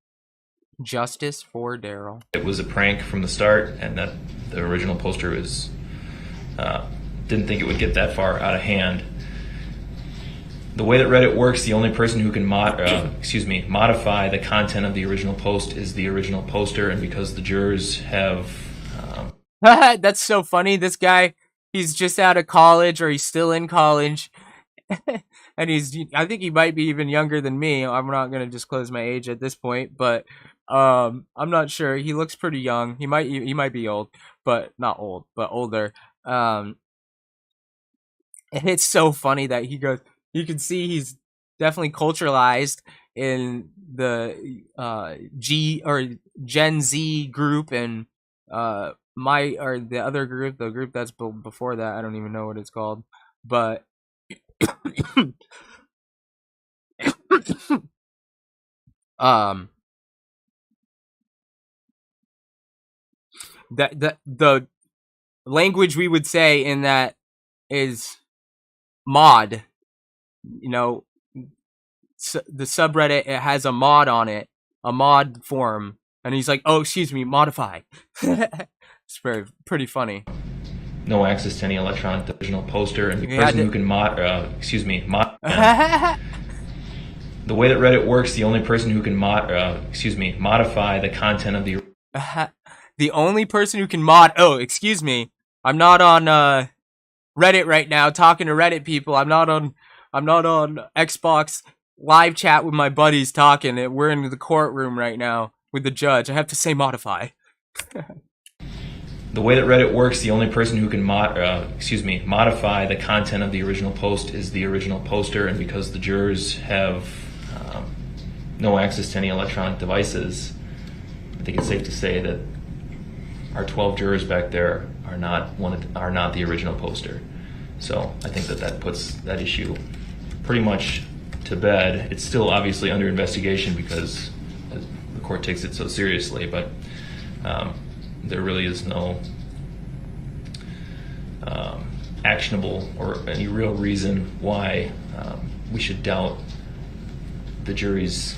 Speaker 1: Justice for Darrell.
Speaker 6: It was a prank from the start, and that the original poster didn't think it would get that far out of hand. The way that Reddit works, the only person who can modify the content of the original post is the original poster, and because the jurors have
Speaker 1: That's so funny. This guy, he's just out of college or he's still in college. And I think he might be even younger than me. I'm not going to disclose my age at this point, but I'm not sure. He looks pretty young. He might be old, but not old, but older. Um and it's so funny that you can see he's definitely culturalized in the G or Gen Z group, and the other group, the group that's before that, I don't even know what it's called, but um the language we would say in that is mod. You know, the subreddit, it has a mod on it, a mod form, and he's like, "Oh, excuse me, modify." It's pretty funny.
Speaker 6: No access to any electronic divisional poster, and the
Speaker 1: You had
Speaker 6: person
Speaker 1: to-
Speaker 6: who can mod. The way that Reddit works, the only person who can modify the content of the
Speaker 1: The only person who can mod. Oh, excuse me. I'm not on Reddit right now talking to Reddit people. I'm not on Xbox live chat with my buddies talking. We're in the courtroom right now with the judge. I have to say modify.
Speaker 6: The way that Reddit works, the only person who can modify the content of the original post is the original poster, and because the jurors have no access to any electronic devices, I think it's safe to say that our 12 jurors back there are not the original poster. So I think that puts that issue pretty much to bed. It's still obviously under investigation because the court takes it so seriously, but there really is no actionable or any real reason why we should doubt the jury's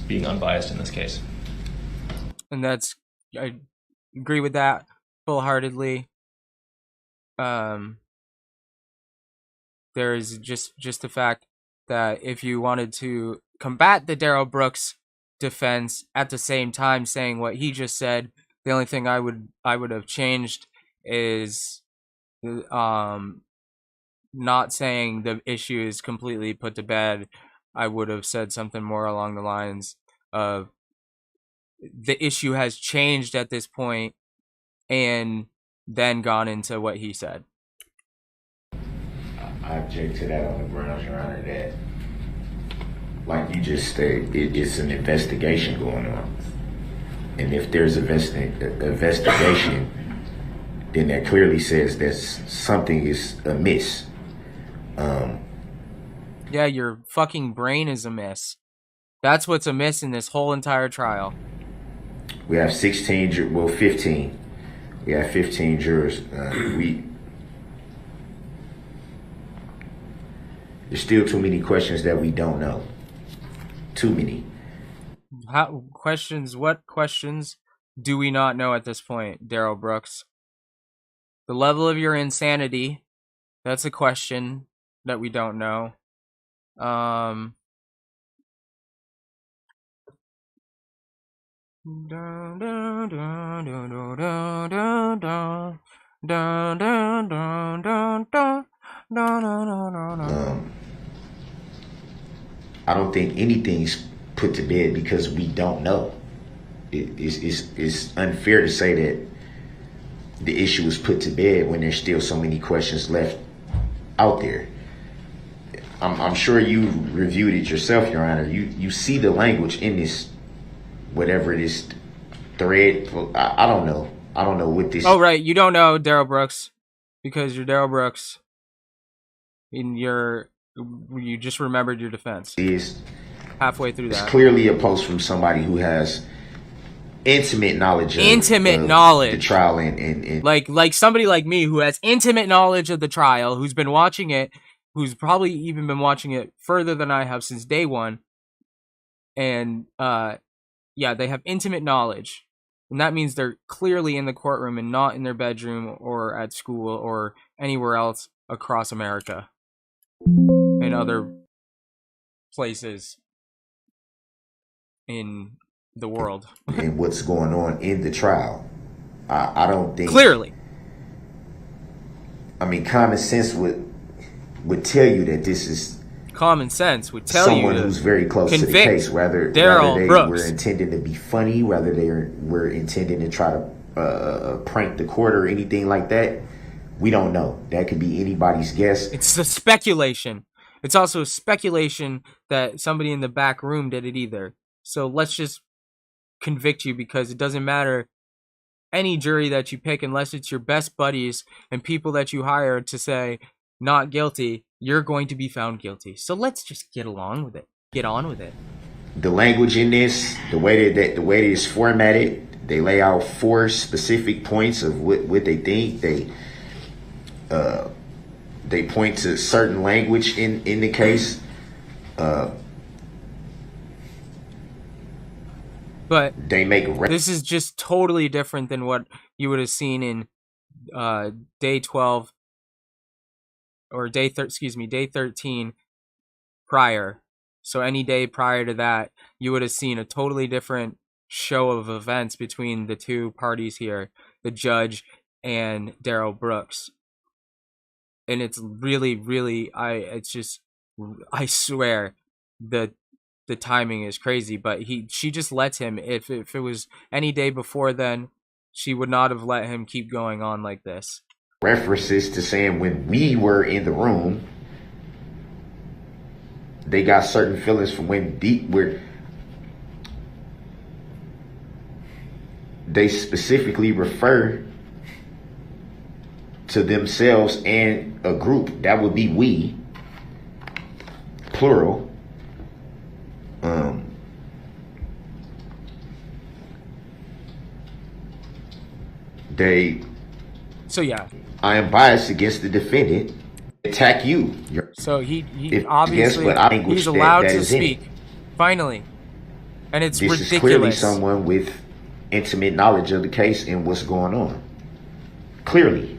Speaker 6: being unbiased in this case.
Speaker 1: And I agree with that full-heartedly. There is just the fact that if you wanted to combat the Darrell Brooks defense at the same time saying what he just said, the only thing I would have changed is not saying the issue is completely put to bed. I would have said something more along the lines of the issue has changed at this point, and then gone into what he said.
Speaker 2: I object to that on the grounds, Your Honor, that, like you just stated, it's an investigation going on. And if there's an investigation, then that clearly says that something is amiss.
Speaker 1: Yeah, your fucking brain is amiss. That's what's amiss in this whole entire trial.
Speaker 2: We have 15. We have 15 jurors. There's still too many questions that we don't know. Too many.
Speaker 1: What questions do we not know at this point, Darrell Brooks? The level of your insanity, that's a question that we don't know.
Speaker 2: I don't think anything's put to bed because we don't know. It's unfair to say that the issue is put to bed when there's still so many questions left out there. I'm sure you reviewed it yourself, Your Honor. You see the language in this, whatever it is, thread. I don't know. I don't know what this.
Speaker 1: Oh, right. You don't know Darrell Brooks because you're Darrell Brooks. You just remembered your defense.
Speaker 2: Is
Speaker 1: halfway through
Speaker 2: it's
Speaker 1: that.
Speaker 2: clearly a post from somebody who has intimate knowledge of the trial and
Speaker 1: like somebody like me who has intimate knowledge of the trial, who's been watching it, who's probably even been watching it further than I have since day one. And yeah, they have intimate knowledge. And that means they're clearly in the courtroom and not in their bedroom or at school or anywhere else across America and other places in the world.
Speaker 2: and what's going on in the trial. I don't think.
Speaker 1: Clearly.
Speaker 2: I mean, common sense would tell you that this is
Speaker 1: Common sense would tell
Speaker 2: someone
Speaker 1: you to
Speaker 2: who's very close to the
Speaker 1: convict
Speaker 2: case. Whether
Speaker 1: Darrell
Speaker 2: they
Speaker 1: Brooks.
Speaker 2: were intending to be funny, whether they were intending to try to prank the court or anything like that, we don't know. That could be anybody's guess.
Speaker 1: It's the speculation. It's also speculation that somebody in the back room did it either. So let's just convict you, because it doesn't matter any jury that you pick unless it's your best buddies and people that you hire to say not guilty, you're going to be found guilty. So let's just get along with it. Get on with it.
Speaker 2: The language in this, the way that it's formatted, they lay out 4 specific points of what they think. They point to certain language in the case.
Speaker 1: But
Speaker 2: They make
Speaker 1: this is just totally different than what you would have seen in day 12 or day 13 prior. So any day prior to that, you would have seen a totally different show of events between the two parties here, the judge and Darrell Brooks. And it's really, really, I swear the timing is crazy, but she just lets him. If it was any day before then, she would not have let him keep going on like this.
Speaker 2: References to saying when we were in the room, they got certain feelings from when they specifically refer to themselves and a group. That would be we, plural.
Speaker 1: So yeah.
Speaker 2: I am biased against the defendant. Attack you.
Speaker 1: So he
Speaker 2: If-
Speaker 1: obviously
Speaker 2: guess what language
Speaker 1: he's allowed
Speaker 2: that
Speaker 1: to
Speaker 2: is in it.
Speaker 1: speak. Finally. And it's
Speaker 2: This
Speaker 1: ridiculous.
Speaker 2: is clearly someone with intimate knowledge of the case and what's going on. Clearly.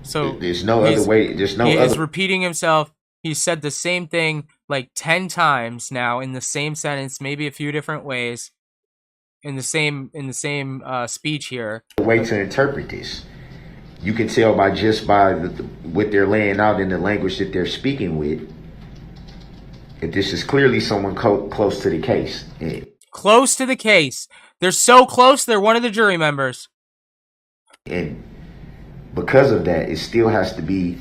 Speaker 1: So
Speaker 2: There's no other way. There's no
Speaker 1: he is
Speaker 2: other.
Speaker 1: repeating himself. He said the same thing like 10 times now in the same sentence, maybe a few different ways, in the same speech here.
Speaker 2: way to interpret this. You can tell by what they're laying out in the language that they're speaking with, that this is clearly someone close to the case.
Speaker 1: Close to the case. They're so close, they're one of the jury members.
Speaker 2: And because of that, it still has to be,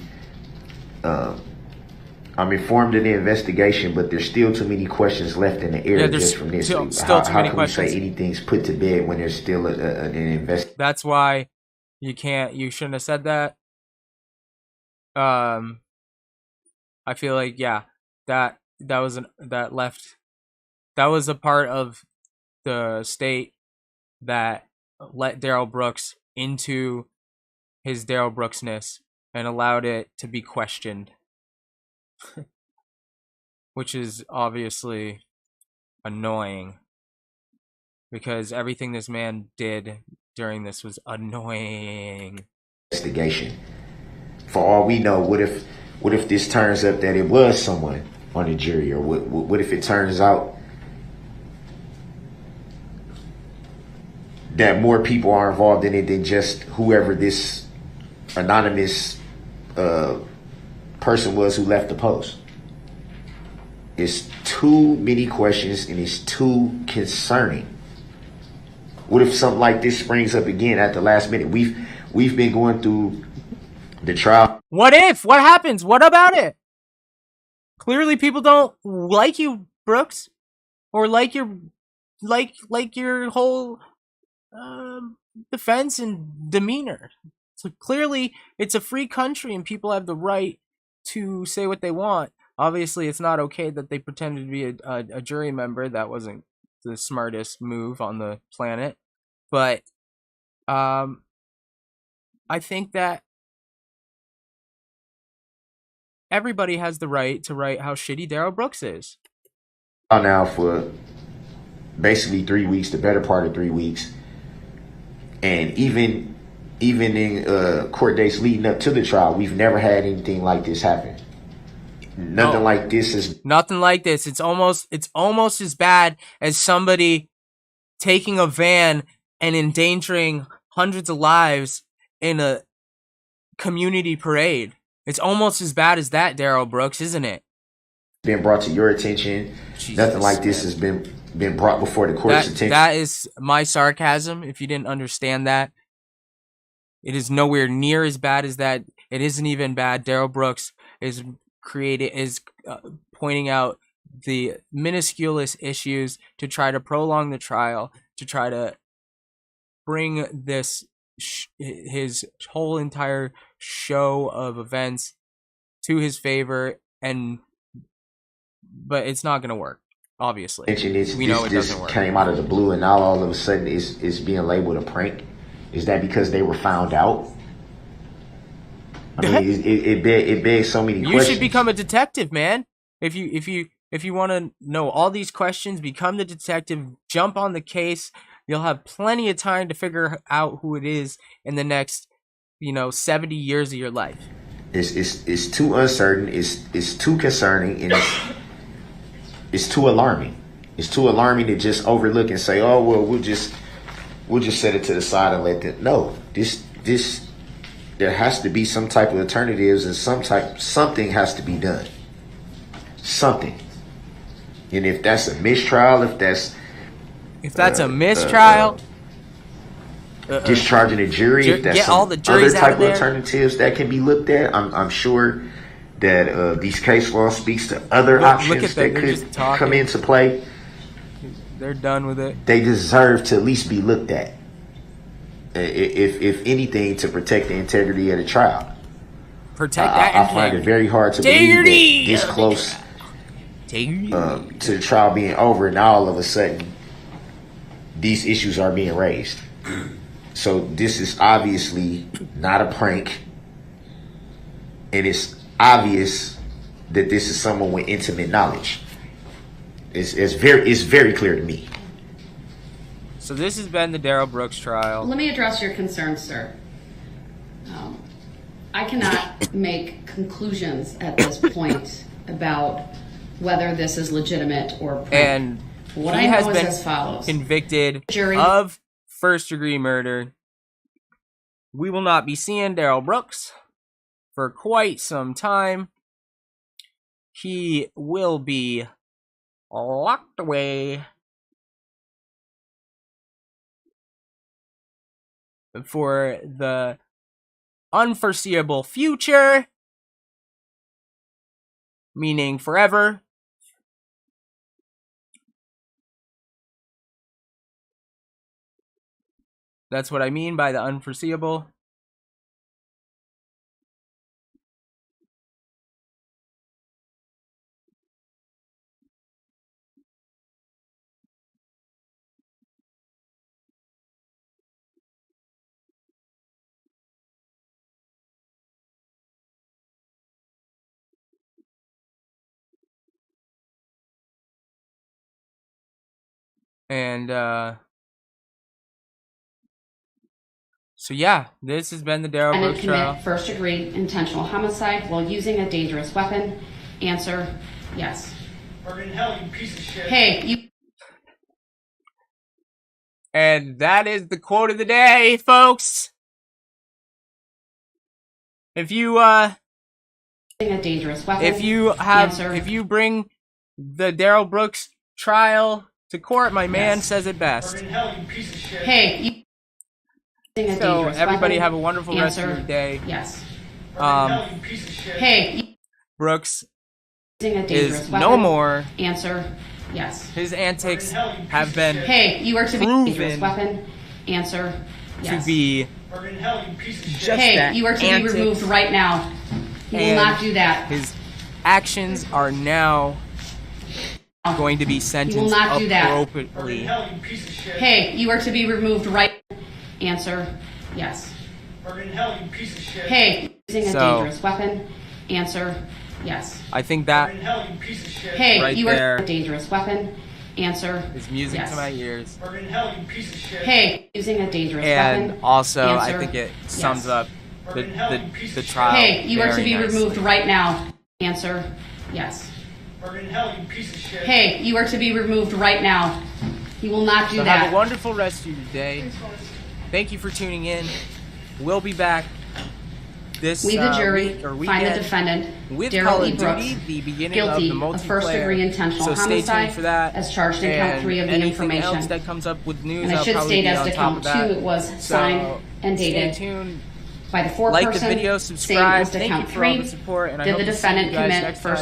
Speaker 2: I'm informed of the investigation, but there's still too many questions left in the air.
Speaker 1: Yeah, there's
Speaker 2: just from this.
Speaker 1: still too
Speaker 2: how
Speaker 1: many
Speaker 2: can
Speaker 1: questions.
Speaker 2: we say anything's put to bed when there's still an investigation?
Speaker 1: That's why you shouldn't have said that. I feel like, yeah, that was a part of the state that let Darrell Brooks into his Darrell Brooksness and allowed it to be questioned. Which is obviously annoying, because everything this man did during this was annoying.
Speaker 2: Investigation. For all we know, what if this turns up that it was someone on the jury, or what if it turns out that more people are involved in it than just whoever this anonymous person was who left the post? It's too many questions and it's too concerning. What if something like this springs up again at the last minute? We've been going through the trial.
Speaker 1: What if? What happens? What about it? Clearly people don't like you, Brooks, or like your whole defense and demeanor. So clearly it's a free country and people have the right to say what they want. Obviously, it's not okay that they pretended to be a jury member. That wasn't the smartest move on the planet. But I think that everybody has the right to write how shitty Darrell Brooks is.
Speaker 2: Now for basically 3 weeks, the better part of 3 weeks. And even in court days leading up to the trial, we've never had anything like this happen. Nothing like this is
Speaker 1: nothing like this. It's almost as bad as somebody taking a van and endangering hundreds of lives in a community parade. It's almost as bad as that, Daryl Brooks, isn't it?
Speaker 2: Been brought to your attention.
Speaker 1: Jesus,
Speaker 2: Nothing like this has been brought before the court's attention.
Speaker 1: That is my sarcasm, if you didn't understand that. It is nowhere near as bad as that. It isn't even bad. Daryl Brooks is pointing out the minusculous issues to try to prolong the trial, to try to bring this his whole entire show of events to his favor, but it's not going to work. Obviously, we know it doesn't work.
Speaker 2: Came out of the blue, and now all of a sudden it's being labeled a prank. Is that because they were found out? I mean, it begs so many questions.
Speaker 1: You should become a detective, man. If you want to know all these questions, become the detective. Jump on the case. You'll have plenty of time to figure out who it is in the next, 70 years of your life.
Speaker 2: It's too uncertain. It's too concerning, and it's too alarming. It's too alarming to just overlook and say, "Oh well, we'll just set it to the side and let them." No, this there has to be some type of alternatives, and something has to be done. Something. And if that's a mistrial, if that's a mistrial, discharging a jury, if that's
Speaker 1: all the juries
Speaker 2: other type
Speaker 1: out of
Speaker 2: of alternatives that can be looked at, I'm sure that these case law speaks to other options that could come into play.
Speaker 1: They're done with it.
Speaker 2: They deserve to at least be looked at, if anything, to protect the integrity of the trial.
Speaker 1: Protect that
Speaker 2: I find it very hard to believe that this close to the trial being over, and now all of a sudden these issues are being raised. So this is obviously not a prank, and it's obvious that this is someone with intimate knowledge. It's very clear to me.
Speaker 1: So this has been the Daryl Brooks trial.
Speaker 3: Let me address your concerns, sir. I cannot make conclusions at this point about whether this is legitimate or prank.
Speaker 1: And
Speaker 3: what
Speaker 1: he
Speaker 3: I
Speaker 1: has
Speaker 3: know
Speaker 1: been
Speaker 3: is as follows.
Speaker 1: Convicted
Speaker 3: Jury.
Speaker 1: of first-degree murder. We will not be seeing Daryl Brooks for quite some time. He will be locked away for the unforeseeable future, meaning forever. That's what I mean by the unforeseeable. And so yeah, this has been the Daryl Brooks trial.
Speaker 3: Commit first-degree intentional homicide while using a dangerous weapon. Answer: yes.
Speaker 4: Burn in hell, you piece of shit.
Speaker 3: Hey, you.
Speaker 1: And that is the quote of the day, folks. If you
Speaker 3: a dangerous weapon.
Speaker 1: if you bring the Daryl Brooks trial to court, my man says it best.
Speaker 4: Burn in hell, you piece of shit.
Speaker 3: Hey, you.
Speaker 1: So everybody have a wonderful rest of your day.
Speaker 3: Yes.
Speaker 4: Burn in hell, you piece of shit.
Speaker 3: Hey, you.
Speaker 1: Brooks
Speaker 3: A
Speaker 1: is
Speaker 3: weapon.
Speaker 1: no more.
Speaker 3: Answer: yes.
Speaker 1: His antics have been
Speaker 3: Hey, you are to be a dangerous
Speaker 1: proven
Speaker 3: weapon. Answer: yes.
Speaker 1: to be
Speaker 4: Burn in hell, you piece of shit.
Speaker 1: just
Speaker 3: Hey,
Speaker 1: that
Speaker 3: you are to
Speaker 1: antics,
Speaker 3: be removed right now. You will
Speaker 1: and
Speaker 3: not do that.
Speaker 1: His actions are now going to be sentenced
Speaker 3: You will not do that.
Speaker 4: Burn in
Speaker 1: appropriately.
Speaker 4: hell, you piece of shit.
Speaker 3: Hey, you are to be removed right. Answer: yes.
Speaker 4: Burn in hell, you piece of shit.
Speaker 3: Hey, using a
Speaker 1: So-
Speaker 3: dangerous weapon. Answer: yes.
Speaker 1: I think
Speaker 4: Burn
Speaker 1: that
Speaker 4: in hell, you piece of shit.
Speaker 3: Hey,
Speaker 1: Right
Speaker 3: you
Speaker 1: there.
Speaker 3: are a dangerous weapon. Answer:
Speaker 1: is music
Speaker 3: yes.
Speaker 1: to my ears.
Speaker 4: Burn in hell, you piece of shit.
Speaker 3: Hey, using a dangerous
Speaker 1: And
Speaker 3: weapon.
Speaker 1: also,
Speaker 3: Answer:
Speaker 1: I think it sums
Speaker 3: yes.
Speaker 1: up
Speaker 4: Burn in hell, you piece
Speaker 1: the
Speaker 4: of shit.
Speaker 1: trial.
Speaker 3: Hey, you are to
Speaker 1: very
Speaker 3: be
Speaker 1: nicely.
Speaker 3: removed right now. Answer: yes.
Speaker 4: Burn in hell, you piece of shit.
Speaker 3: Hey, you are to be removed right now. He will not do
Speaker 1: So
Speaker 3: that.
Speaker 1: have a wonderful rest of your day. Thank you for tuning in. We'll be back this
Speaker 3: We, the jury,
Speaker 1: week or
Speaker 3: find
Speaker 1: weekend
Speaker 3: the defendant,
Speaker 1: with
Speaker 3: Daryl
Speaker 1: Call
Speaker 3: E.
Speaker 1: of
Speaker 3: Brooks,
Speaker 1: Duty, the beginning
Speaker 3: guilty
Speaker 1: of the multiplayer.
Speaker 3: of first-degree intentional
Speaker 1: So stay
Speaker 3: homicide,
Speaker 1: tuned for that.
Speaker 3: as charged in count
Speaker 1: And
Speaker 3: 3 of the
Speaker 1: anything
Speaker 3: information.
Speaker 1: else that comes up with news,
Speaker 3: And I
Speaker 1: I'll
Speaker 3: should
Speaker 1: probably
Speaker 3: state
Speaker 1: be
Speaker 3: as
Speaker 1: on
Speaker 3: to
Speaker 1: top
Speaker 3: count
Speaker 1: of that.
Speaker 3: 2, it was
Speaker 1: So
Speaker 3: signed and dated
Speaker 1: stay tuned.
Speaker 3: by the foreperson.
Speaker 1: Like the video,
Speaker 3: Same
Speaker 1: subscribe.
Speaker 3: as to
Speaker 1: Thank
Speaker 3: count
Speaker 1: you for all
Speaker 3: 3.
Speaker 1: the support, and I
Speaker 3: Did
Speaker 1: hope
Speaker 3: the
Speaker 1: to see you
Speaker 3: defendant
Speaker 1: guys
Speaker 3: commit
Speaker 1: next
Speaker 3: first